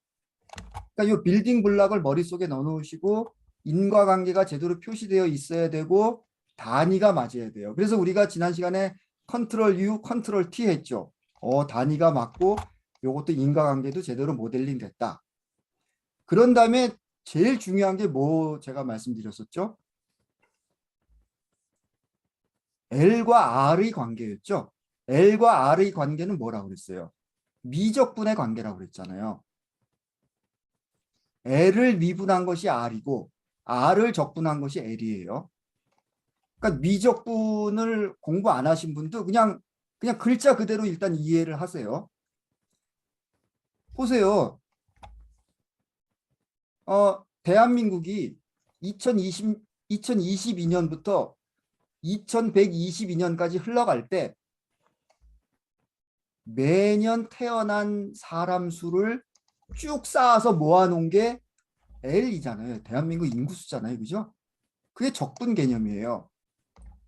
그러니까 요 빌딩 블락을 머릿속에 넣어 놓으시고 인과관계가 제대로 표시되어 있어야 되고 단위가 맞아야 돼요. 그래서 우리가 지난 시간에 컨트롤 U, 컨트롤 T 했죠. 단위가 맞고 요것도 인과관계도 제대로 모델링 됐다. 그런 다음에 제일 중요한 게 뭐 제가 말씀드렸었죠? L과 R의 관계였죠. L과 R의 관계는 뭐라고 그랬어요? 미적분의 관계라고 그랬잖아요. L을 미분한 것이 R이고 R을 적분한 것이 L이에요. 그러니까 미적분을 공부 안 하신 분도 그냥 글자 그대로 일단 이해를 하세요. 보세요. 대한민국이 2022년부터 2122년까지 흘러갈 때 매년 태어난 사람 수를 쭉 쌓아서 모아놓은 게 L이잖아요. 대한민국 인구수잖아요. 그죠? 그게 적분 개념이에요.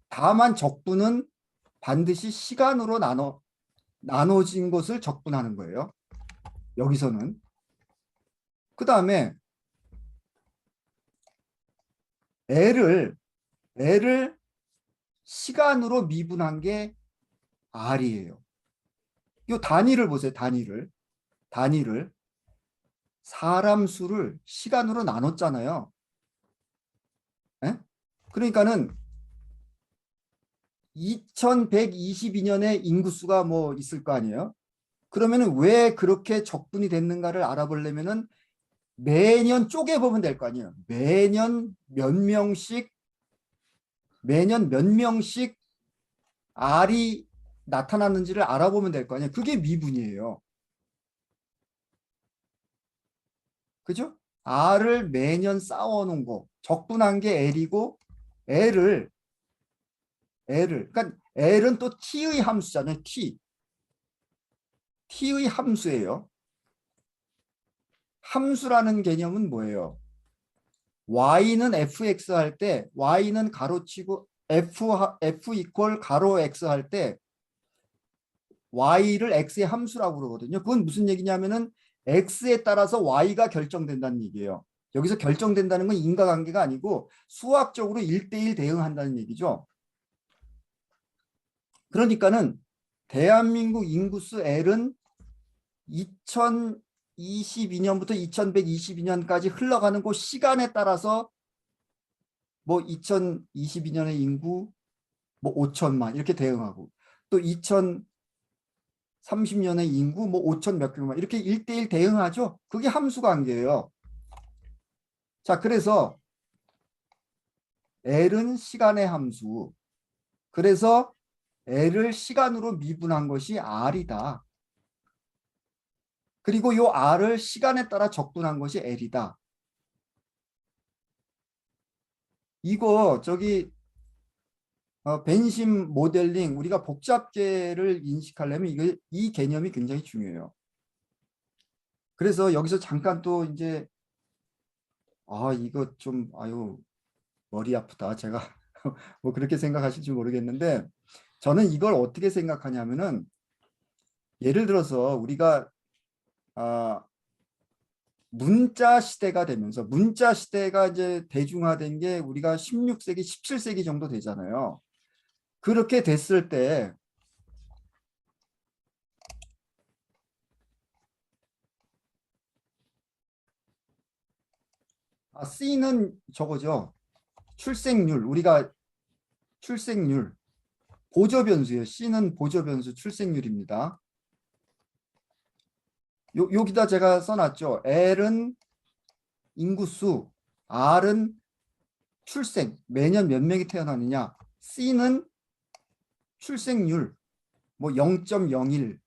다만 적분은 반드시 시간으로 나눠진 것을 적분하는 거예요. 여기서는. 그 다음에 L을 시간으로 미분한 게 R이에요. 이 단위를 보세요. 단위를 사람 수를 시간으로 나눴잖아요. 에? 그러니까는 2122년에 인구수가 뭐 있을 거 아니에요. 그러면은 왜 그렇게 적분이 됐는가를 알아보려면은 매년 쪼개보면 될 거 아니에요. 매년 몇 명씩 R이 나타났는지를 알아보면 될 거 아니에요. 그게 미분이에요. 그죠? R을 매년 쌓아놓은 거. 적분한 게 L이고 그러니까 L은 또 T의 함수잖아요. T의 함수예요. 함수라는 개념은 뭐예요? Y는 fx 할 때 Y는 가로치고 f 이퀄 가로 x 할 때 y를 x의 함수라고 그러거든요. 그건 무슨 얘기냐면은 x에 따라서 y가 결정된다는 얘기예요. 여기서 결정된다는 건 인과관계가 아니고 수학적으로 1대1 대응한다는 얘기죠. 그러니까는 대한민국 인구수 L은 2022년부터 2122년까지 흘러가는 그 시간에 따라서 뭐 2022년의 인구 뭐 5천만 이렇게 대응하고 또 2030년의 인구 뭐 5천 몇 백만 이렇게 1대1 대응하죠. 그게 함수 관계예요. 자, 그래서 L은 시간의 함수. 그래서 L을 시간으로 미분한 것이 R이다. 그리고 요 R을 시간에 따라 적분한 것이 L이다. 이거 저기 벤심 모델링 우리가 복잡계를 인식하려면 이 개념이 굉장히 중요해요. 그래서 여기서 잠깐 또 이제 이거 좀 아유 머리 아프다. 제가 뭐 그렇게 생각하실지 모르겠는데 저는 이걸 어떻게 생각하냐면은 예를 들어서 우리가 문자 시대가 되면서 문자 시대가 이제 대중화된 게 우리가 16세기, 17세기 정도 되잖아요. 그렇게 됐을 때 C는 저거죠. 출생률, 우리가 출생률, 보조변수예요. C는 보조변수 출생률입니다. 여기다 제가 써놨죠. L은 인구수, R은 출생, 매년 몇 명이 태어나느냐. C는 출생률, 뭐 0.01.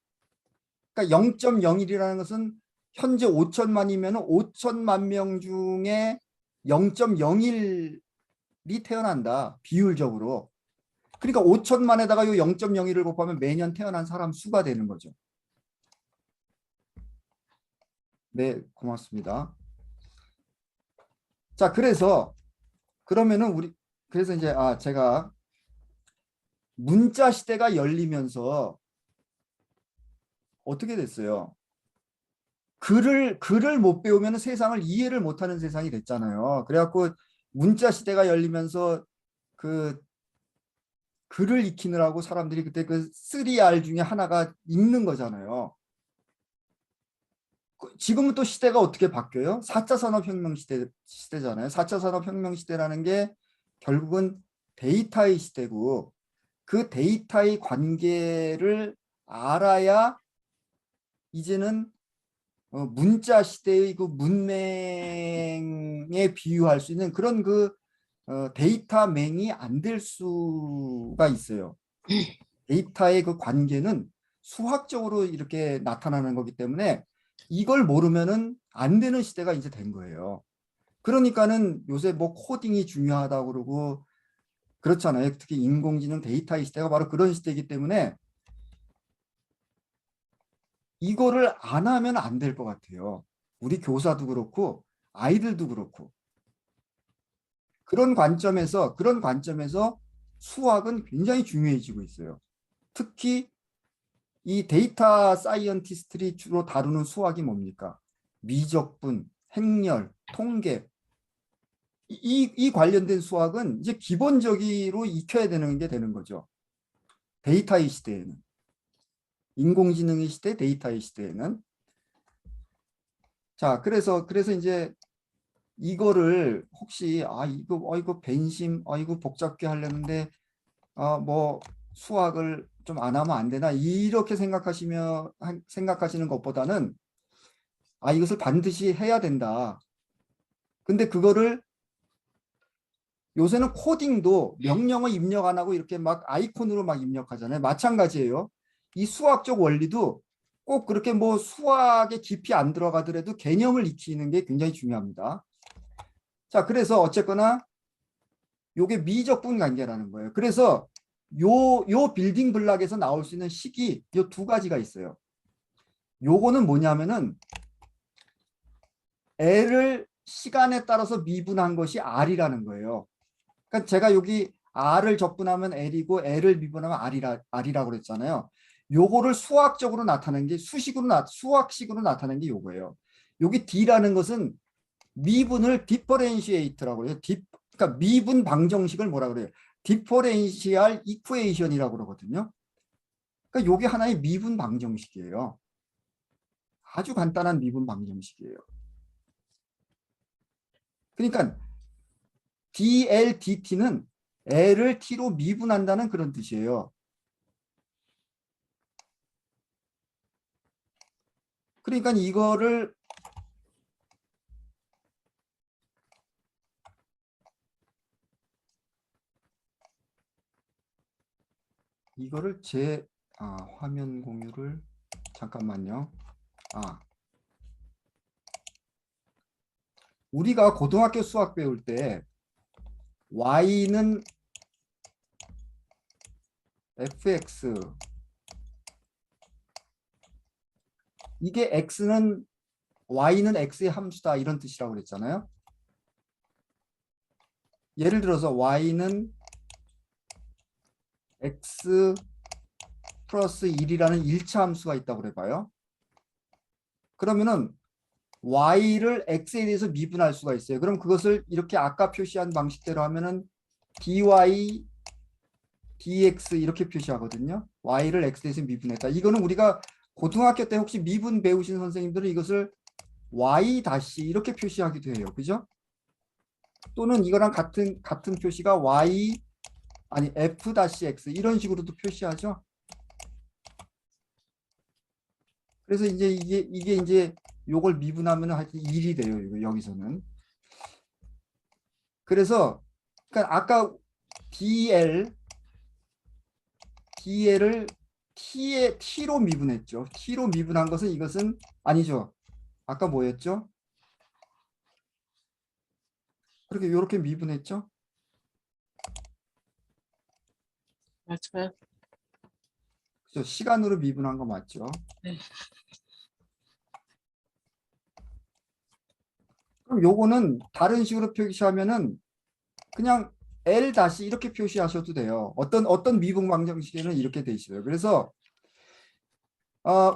그러니까 0.01이라는 것은 현재 5천만이면 5천만 명 중에 0.01이 태어난다. 비율적으로. 그러니까 5천만에다가 요 0.01을 곱하면 매년 태어난 사람 수가 되는 거죠. 네, 고맙습니다. 자, 그러면은 그래서 이제 제가 문자 시대가 열리면서 어떻게 됐어요? 글을 못 배우면 세상을 이해를 못하는 세상이 됐잖아요. 그래갖고 문자 시대가 열리면서 그 글을 익히느라고 사람들이 그때 그 3R 중에 하나가 읽는 거잖아요. 지금은 또 시대가 어떻게 바뀌어요? 4차 산업혁명 시대잖아요. 4차 산업혁명 시대라는 게 결국은 데이터의 시대고 그 데이터의 관계를 알아야 이제는 문자 시대의 그 문맹에 비유할 수 있는 그런 데이터맹이 안 될 수가 있어요. 데이터의 그 관계는 수학적으로 이렇게 나타나는 거기 때문에 이걸 모르면은 안 되는 시대가 이제 된 거예요. 그러니까는 요새 뭐 코딩이 중요하다고 그러고 그렇잖아요. 특히 인공지능 데이터의 시대가 바로 그런 시대이기 때문에 이거를 안 하면 안 될 것 같아요. 우리 교사도 그렇고 아이들도 그렇고 그런 관점에서 수학은 굉장히 중요해지고 있어요. 특히 이 데이터 사이언티스트들이 주로 다루는 수학이 뭡니까? 미적분, 행렬, 통계 이 관련된 수학은 이제 기본적으로 익혀야 되는 게 되는 거죠. 데이터의 시대에는. 인공지능의 시대, 데이터의 시대에는. 자, 그래서 이제 이거를 혹시 이거 벤심 이거 복잡게 하려는데 뭐 수학을 좀 안 하면 안 되나 이렇게 생각하시는 것보다는 이것을 반드시 해야 된다. 근데 그거를 요새는 코딩도 명령어 입력 안 하고 이렇게 막 아이콘으로 막 입력하잖아요. 마찬가지예요. 이 수학적 원리도 꼭 그렇게 뭐 수학에 깊이 안 들어가더라도 개념을 익히는 게 굉장히 중요합니다. 자, 그래서 어쨌거나 요게 미적분 관계라는 거예요. 그래서 요 빌딩 블락에서 나올 수 있는 식이 요 두 가지가 있어요. 요거는 뭐냐면은 L을 시간에 따라서 미분한 것이 R이라는 거예요. 그러니까 제가 여기 R을 적분하면 L이고 L을 미분하면 R이라고 그랬잖아요. 요거를 수학적으로 나타낸 게 수학식으로 나타낸 게 요거예요. 여기 D라는 것은 미분을 디퍼렌시에이트라고 해요. 그러니까 미분 방정식을 뭐라 그래요? 디퍼렌시얼 이쿠에이션이라고 그러거든요. 그러니까 요게 하나의 미분 방정식이에요. 아주 간단한 미분 방정식이에요. 그러니까 dl dt는 l을 t로 미분한다는 그런 뜻이에요. 그러니까 이거를 화면 공유를 잠깐만요. 우리가 고등학교 수학 배울 때 y는 fx, 이게 y는 x의 함수다 이런 뜻이라고 그랬잖아요. 예를 들어서 y는 x 플러스 1이라는 1차 함수가 있다고 그래봐요. 그러면은 y를 x에 대해서 미분할 수가 있어요. 그럼 그것을 이렇게 아까 표시한 방식대로 하면은 dy dx 이렇게 표시하거든요. y를 x에 대해서 미분했다. 이거는 우리가 고등학교 때 혹시 미분 배우신 선생님들은 이것을 y 다시 이렇게 표시하기도 해요. 그죠? 또는 이거랑 같은 표시가 f 다시 x 이런 식으로도 표시하죠. 그래서 이제 이게 이제 요걸 미분하면 하여튼 1이 돼요. 이거 여기서는. 그래서 그러니까 아까 dl을 t로 미분했죠. t로 미분한 것은 이것은 아니죠. 아까 뭐였죠? 그렇게 이렇게 미분했죠. 맞아요. 그죠? 시간으로 미분한 거 맞죠? 네. 그럼 요거는 다른 식으로 표시하면은 그냥 L 다시 이렇게 표시하셔도 돼요. 어떤 미분 방정식에는 이렇게 돼 있어요. 그래서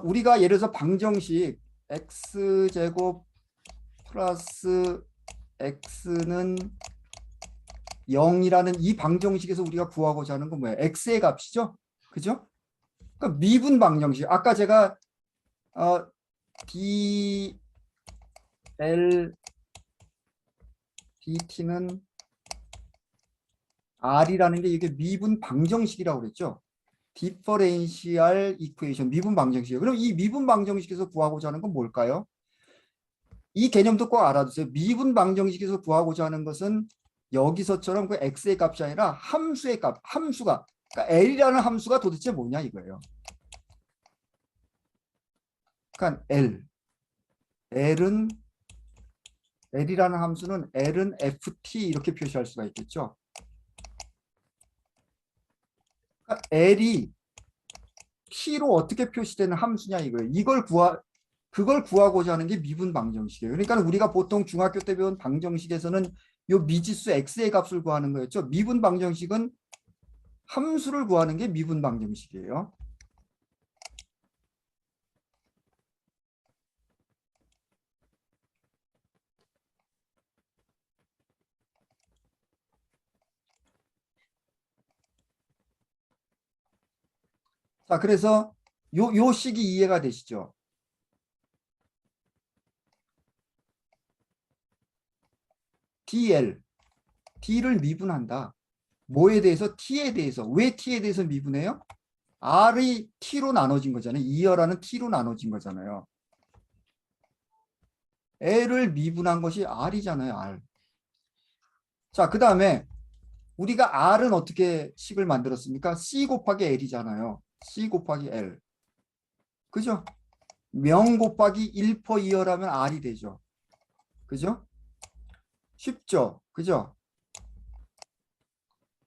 우리가 예를 들어서 방정식 x제곱 플러스 x는 0이라는 이 방정식에서 우리가 구하고자 하는 건 뭐예요? x의 값이죠. 그죠? 그러니까 미분 방정식. 아까 제가 dl dt는 r이라는 게 이게 미분 방정식이라고 그랬죠. 디퍼렌시얼 이쿠에이션 미분 방정식이에요. 그럼 이 미분 방정식에서 구하고자 하는 건 뭘까요? 이 개념도 꼭 알아두세요. 미분 방정식에서 구하고자 하는 것은 여기서처럼 그 x의 값이 아니라 함수의 값, 함수가 그러니까 l이라는 함수가 도대체 뭐냐 이거예요. 그러니까 l이라는 함수는 l은 ft 이렇게 표시할 수가 있겠죠. 그러니까 l이 t로 어떻게 표시되는 함수냐 이거예요. 그걸 구하고자 하는 게 미분 방정식이에요. 그러니까 우리가 보통 중학교 때 배운 방정식에서는 요 미지수 x의 값을 구하는 거였죠. 미분 방정식은 함수를 구하는 게 미분 방정식이에요. 자, 그래서 요 식이 이해가 되시죠? D를 미분한다. 뭐에 대해서? T에 대해서. 왜 T에 대해서 미분해요? R이 T로 나눠진 거잖아요. 2열하는 T로 나눠진 거잖아요. L을 미분한 것이 R이잖아요. R. 자, 그 다음에 우리가 R은 어떻게 식을 만들었습니까? C 곱하기 L이잖아요. C 곱하기 L. 그죠? 명 곱하기 1퍼 2열하면 R이 되죠. 그죠? 쉽죠? 그죠?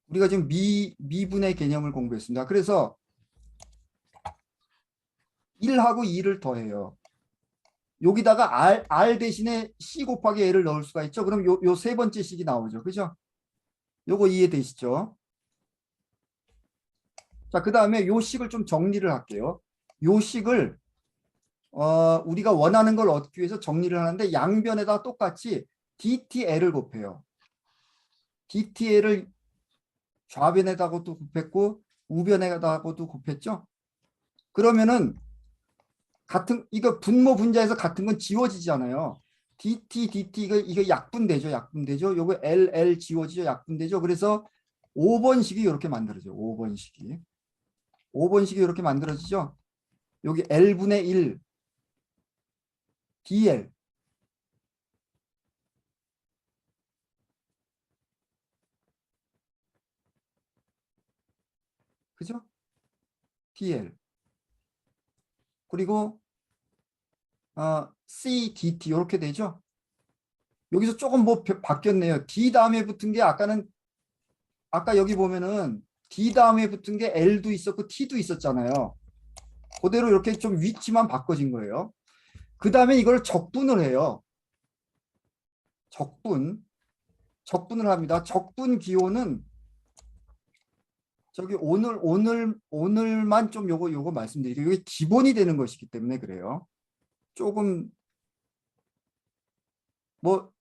우리가 지금 미분의 개념을 공부했습니다. 그래서 1하고 2를 더해요. 여기다가 R 대신에 C 곱하기 L을 넣을 수가 있죠. 그럼 요 세 번째 식이 나오죠. 그죠? 요거 이해되시죠? 자, 그 다음에 요 식을 좀 정리를 할게요. 요 식을 우리가 원하는 걸 얻기 위해서 정리를 하는데 양변에다 똑같이 DTL을 곱해요. DTL을 좌변에다가도 곱했고 우변에다가도 곱했죠. 그러면은 같은 이거 분모 분자에서 같은 건 지워지잖아요. DT 이거 약분되죠. 약분되죠. 요거 LL 지워지죠. 약분되죠. 그래서 5번식이 이렇게 만들어져요. 5번식이. 5번식이 이렇게 만들어지죠. 여기 L분의 1 DL 그죠? DL 그리고 CDT 이렇게 되죠. 여기서 조금 뭐 바뀌었네요. D 다음에 붙은 게 아까 여기 보면은 D 다음에 붙은 게 L도 있었고 T도 있었잖아요. 그대로 이렇게 좀 위치만 바꿔진 거예요. 그 다음에 이걸 적분을 해요. 적분을 합니다. 적분 기호는 저기 오늘만 좀 요거 말씀드릴게요. 이게 기본이 되는 것이기 때문에 그래요. 조금 뭐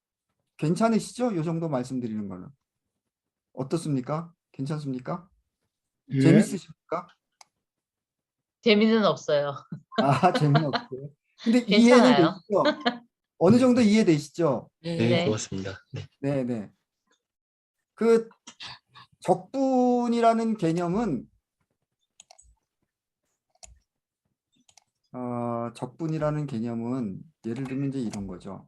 괜찮으시죠? 요 정도 말씀드리는 거는 어떻습니까? 괜찮습니까? 예. 재밌으십니까? 재미는 없어요. 아, 재미없어요. 근데 이해는 괜찮아요. 되시죠? 어느 정도 이해되시죠? 네, 네. 고맙습니다. 네. 네, 네. 그 적분이라는 개념은 예를 들면 이제 이런 거죠.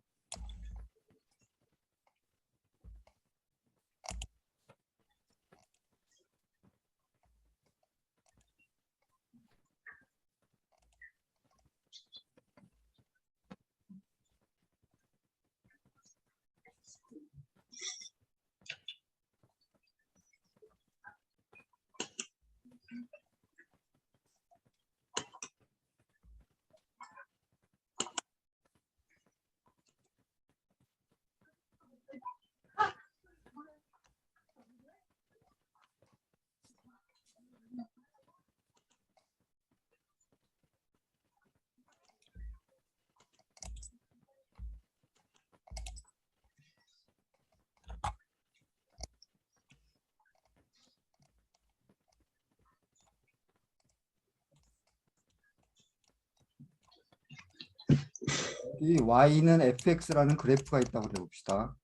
이 y는 fx라는 그래프가 있다고 해봅시다.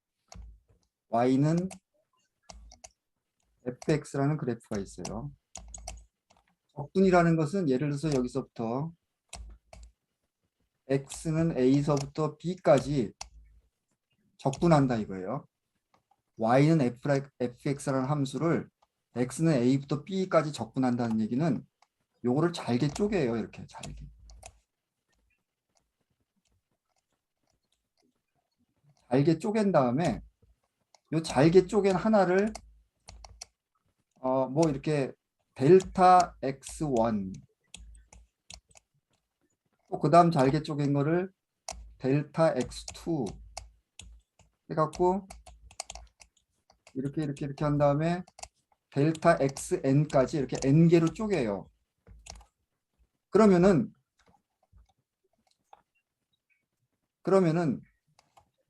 y는 fx라는 그래프가 있어요. 적분이라는 것은 예를 들어서 여기서부터 x는 a서부터 b까지 적분한다 이거예요. y는 fx라는 함수를 x는 a부터 b까지 적분한다는 얘기는 요거를 잘게 쪼개요. 이렇게 잘게. 잘게 쪼갠 다음에 요 잘게 쪼갠 하나를 뭐 이렇게 델타 x1 또 그 다음 잘게 쪼갠 거를 델타 x2 해갖고 이렇게 한 다음에 델타 xn까지 이렇게 n개로 쪼개요. 그러면은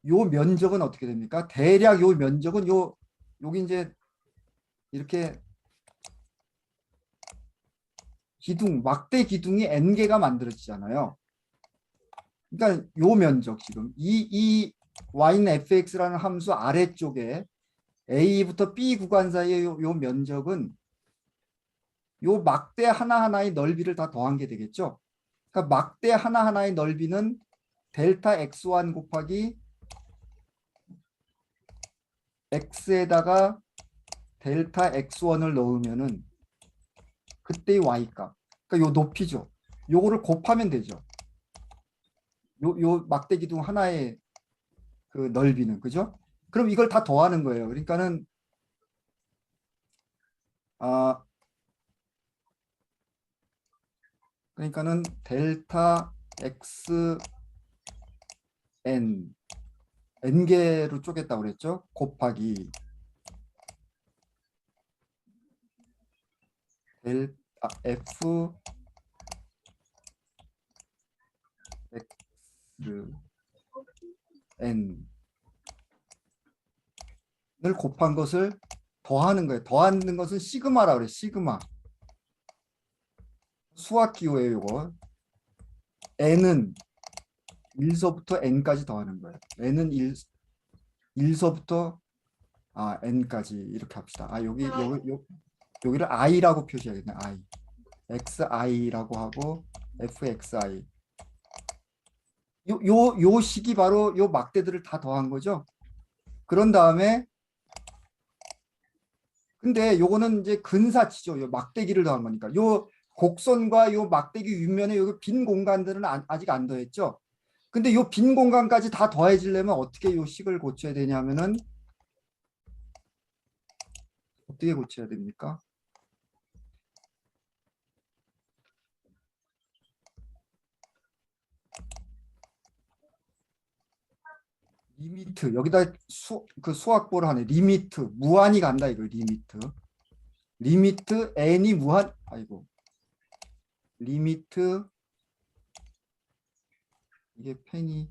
요 면적은 어떻게 됩니까? 대략 요 면적은 여기 이제 이렇게 막대 기둥이 n개가 만들어지잖아요. 그러니까 요 면적 지금 이 y는 fx라는 함수 아래쪽에 a부터 b 구간 사이의 요 면적은 요 막대 하나하나의 넓이를 다 더한 게 되겠죠. 그러니까 막대 하나하나의 넓이는 델타 x1 곱하기 x에다가 델타 x1을 넣으면은 그때의 y값. 그러니까 요 높이죠. 요거를 곱하면 되죠. 요 막대 기둥 하나의 그 넓이는 그죠? 그럼 이걸 다 더하는 거예요. 그러니까는 델타 x n개로 쪼갰다고 그랬죠? 곱하기 f x n을 곱한 것을 더하는 거예요. 더하는 것은 시그마라고 그래요. 시그마. 수학 기호예요, 요거. n은 1서부터 n까지 더하는 거예요. n은 1서부터 n까지 이렇게 합시다. 여기를 i라고 표시해야겠네. i. xi라고 하고 fxi. 요 식이 바로 요 막대들을 다 더한 거죠. 그런 다음에 근데 요거는 이제 근사치죠. 요 막대기를 더한 거니까. 요 곡선과 요 막대기 윗면에 여기 빈 공간들은 아직 안 더했죠. 근데 요 빈 공간까지 다 더해지려면 어떻게 요 식을 고쳐야 되냐면은 어떻게 고쳐야 됩니까? 리미트 여기다 그 수학보를 하네. 리미트 무한히 간다 이거 리미트 n이 무한 아이고 리미트 이게 펜이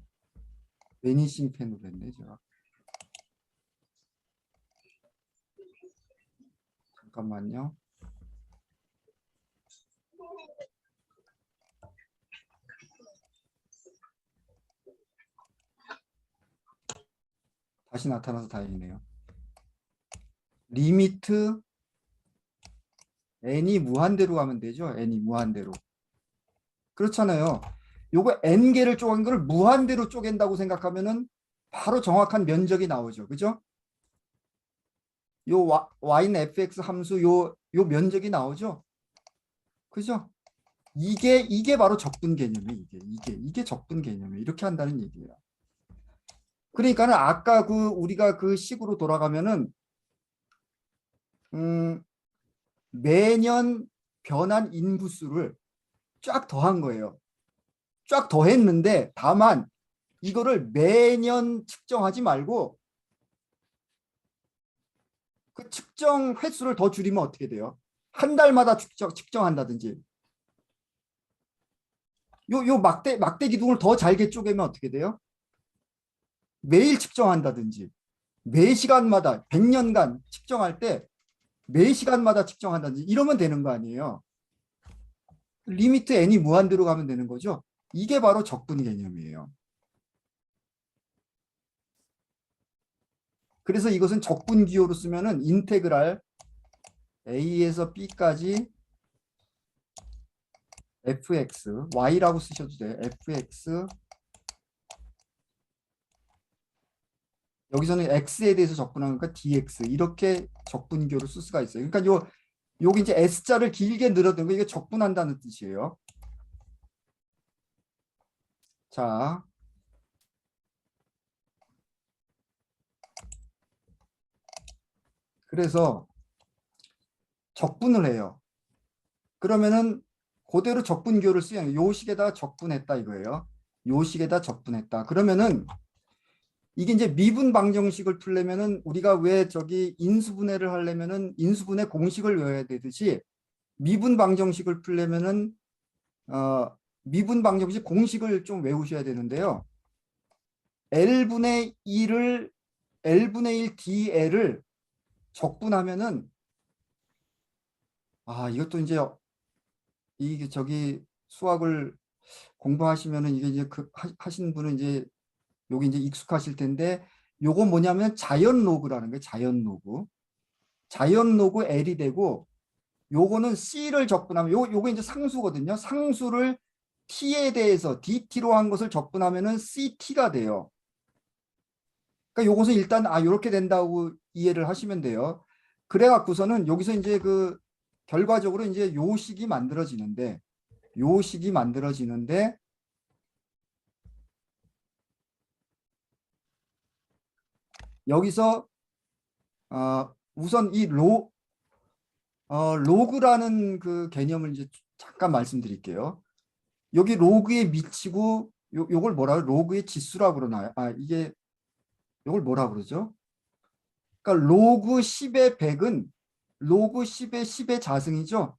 베니싱 펜으로 했네 제가. 잠깐만요. 다시 나타나서 다행이네요. 리미트 n이 무한대로 가면 되죠. n이 무한대로. 그렇잖아요. 요거 n개를 쪼갠 걸 무한대로 쪼갠다고 생각하면은 바로 정확한 면적이 나오죠. 그죠? 요 y는 fx 함수 요 면적이 나오죠. 그죠? 이게 바로 적분 개념이에요. 이게 적분 개념이에요. 이렇게 한다는 얘기예요. 그러니까는 아까 우리가 그 식으로 돌아가면은 매년 변한 인구수를 쫙 더한 거예요. 쫙 더했는데 다만 이거를 매년 측정하지 말고 그 측정 횟수를 더 줄이면 어떻게 돼요? 한 달마다 측정한다든지 요 막대 기둥을 더 잘게 쪼개면 어떻게 돼요? 매일 측정한다든지 매 시간마다 100년간 측정할 때 매 시간마다 측정한다든지 이러면 되는 거 아니에요. 리미트 n이 무한대로 가면 되는 거죠. 이게 바로 적분 개념이에요. 그래서 이것은 적분 기호로 쓰면은 인테그랄 a에서 b까지 fx, y라고 쓰셔도 돼요. fx 여기서는 x에 대해서 적분하니까 dx 이렇게 적분기호를 쓸 수가 있어요. 그러니까 여기 이제 s자를 길게 늘어든 거 이게 적분한다는 뜻이에요. 자, 그래서 적분을 해요. 그러면은 그대로 적분기호를 쓰여요. 요 식에다 적분했다 이거예요. 요 식에다 적분했다. 그러면은 이게 이제 미분 방정식을 풀려면은 우리가 왜 저기 인수분해를 하려면은 인수분해 공식을 외워야 되듯이 미분 방정식을 풀려면은 미분 방정식 공식을 좀 외우셔야 되는데요. L분의 1을 L분의 1 DL을 적분하면은 이것도 이제 이게 저기 수학을 공부하시면은 이게 이제 하시는 분은 이제 여기 이제 익숙하실 텐데 요거 뭐냐면 자연 로그라는 거예요. 자연 로그. 자연 로그 L이 되고 요거는 C를 적분하면 요거 이제 상수거든요. 상수를 T에 대해서 DT로 한 것을 적분하면은 CT가 돼요. 그러니까 요것은 일단 요렇게 된다고 이해를 하시면 돼요. 그래 갖고서는 여기서 이제 그 결과적으로 이제 요식이 만들어지는데 여기서 우선 이 로그라는 그 개념을 이제 잠깐 말씀드릴게요. 여기 로그에 미치고 요걸 뭐라 로그의 지수라고 그러나요? 이게 요걸 뭐라 그러죠? 그러니까 로그 10의 100은 로그 10의 10의 자승이죠.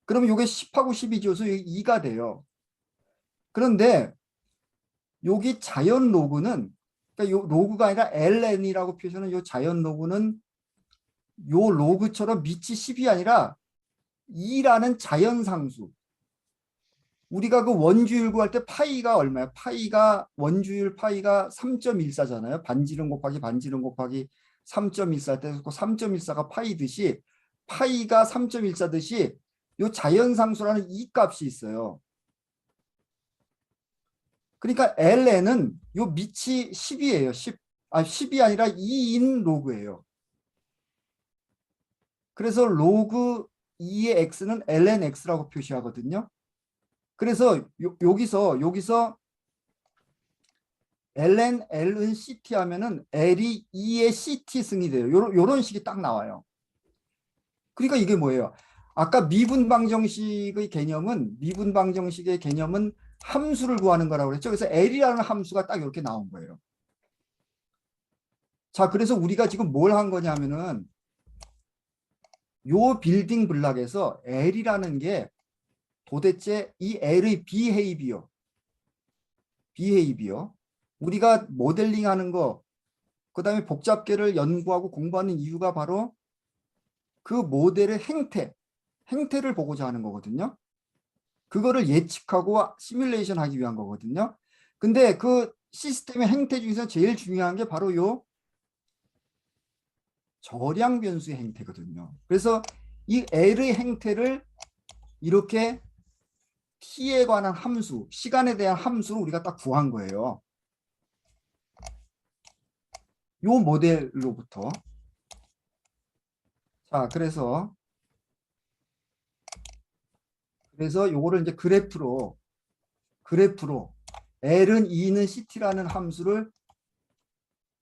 그러면 이게 10하고 12 지어서 2가 돼요. 그런데 여기 자연 로그는 그러니까 요 로그가 아니라 ln이라고 표시하는 요 자연 로그는 요 로그처럼 밑이 10이 아니라 2라는 자연 상수. 우리가 그 원주율 구할 때 파이가 얼마야? 파이가 원주율 파이가 3.14잖아요. 반지름 곱하기 반지름 곱하기 3.14 때 3.14가 파이듯이 파이가 3.14듯이 요 자연 상수라는 이 값이 있어요. 그러니까 ln은 요 밑이 10이에요. 10이 아니라 2인 로그예요. 그래서 로그 2의 x는 lnx라고 표시하거든요. 그래서 여기서 ln ct 하면은 l이 2의 ct 승이 돼요. 요런 식이 딱 나와요. 그러니까 이게 뭐예요? 아까 미분 방정식의 개념은 함수를 구하는 거라고 그랬죠. 그래서 l이라는 함수가 딱 이렇게 나온 거예요. 자, 그래서 우리가 지금 뭘 한 거냐면은 요 빌딩 블락에서 l이라는 게 도대체 이 L의 비헤이비어 우리가 모델링하는 거 그다음에 복잡계를 연구하고 공부하는 이유가 바로 그 모델의 행태를 보고자 하는 거거든요. 그거를 예측하고 시뮬레이션 하기 위한 거거든요. 근데 그 시스템의 행태 중에서 제일 중요한 게 바로 요 저량 변수의 행태거든요. 그래서 이 L의 행태를 이렇게 t에 관한 함수, 시간에 대한 함수를 우리가 딱 구한 거예요. 요 모델로부터. 자, 그래서 요거를 이제 그래프로 L은 2는 CT라는 함수를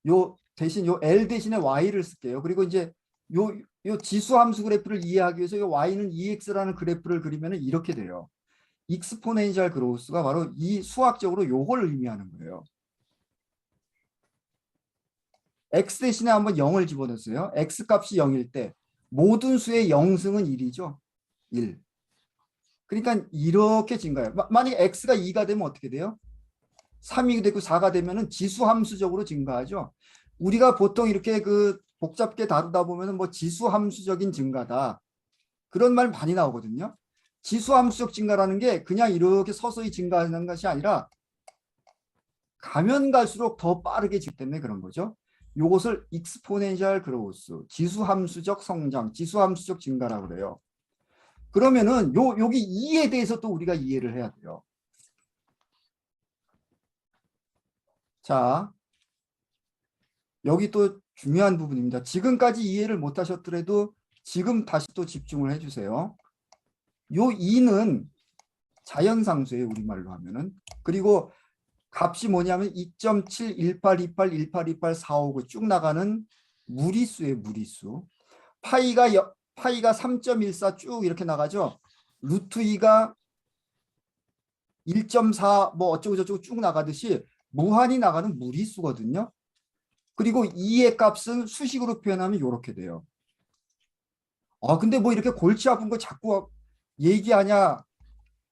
요 대신 요 L 대신에 Y를 쓸게요. 그리고 이제 요 지수 함수 그래프를 이해하기 위해서 요 Y는 EX라는 그래프를 그리면 이렇게 돼요. 익스포넨셜 그로우스가 바로 이 수학적으로 요걸 의미하는 거예요. x 대신에 한번 0을 집어넣었어요. x 값이 0일 때 모든 수의 0승은 1이죠. 1. 그러니까 이렇게 증가해요. 만약에 x가 2가 되면 어떻게 돼요? 3이 되고 4가 되면은 지수 함수적으로 증가하죠. 우리가 보통 이렇게 그 복잡게 다루다 보면은 뭐 지수 함수적인 증가다. 그런 말 많이 나오거든요. 지수 함수적 증가라는 게 그냥 이렇게 서서히 증가하는 것이 아니라 가면 갈수록 더 빠르게 증가하기 때문에 그런 거죠. 요것을 익스포넨셜 그로우스, 지수 함수적 성장, 지수 함수적 증가라고 그래요. 그러면은 여기 2에 대해서 또 우리가 이해를 해야 돼요. 자, 여기 또 중요한 부분입니다. 지금까지 이해를 못 하셨더라도 지금 다시 또 집중을 해주세요. 요 2는 자연상수예요. 우리말로 하면은. 그리고 값이 뭐냐면 2.7, 18, 28, 18, 28, 459 쭉 나가는 무리수예요. 무리수. 파이가 3.14 쭉 이렇게 나가죠. 루트 2가 1.4 뭐 어쩌고 저쩌고 쭉 나가듯이 무한히 나가는 무리수거든요. 그리고 2의 값은 수식으로 표현하면 이렇게 돼요. 근데 뭐 이렇게 골치 아픈 거 자꾸 얘기하냐.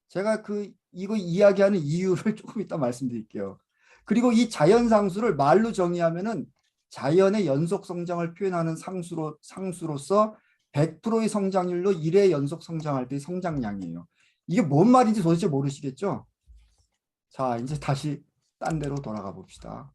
제가 이거 이야기하는 이유를 조금 이따 말씀드릴게요. 그리고 이 자연상수를 말로 정의하면은 자연의 연속 성장을 표현하는 상수로서 100%의 성장률로 1회 연속 성장할 때의 성장량이에요. 이게 뭔 말인지 도대체 모르시겠죠? 자, 이제 다시 딴 데로 돌아가 봅시다.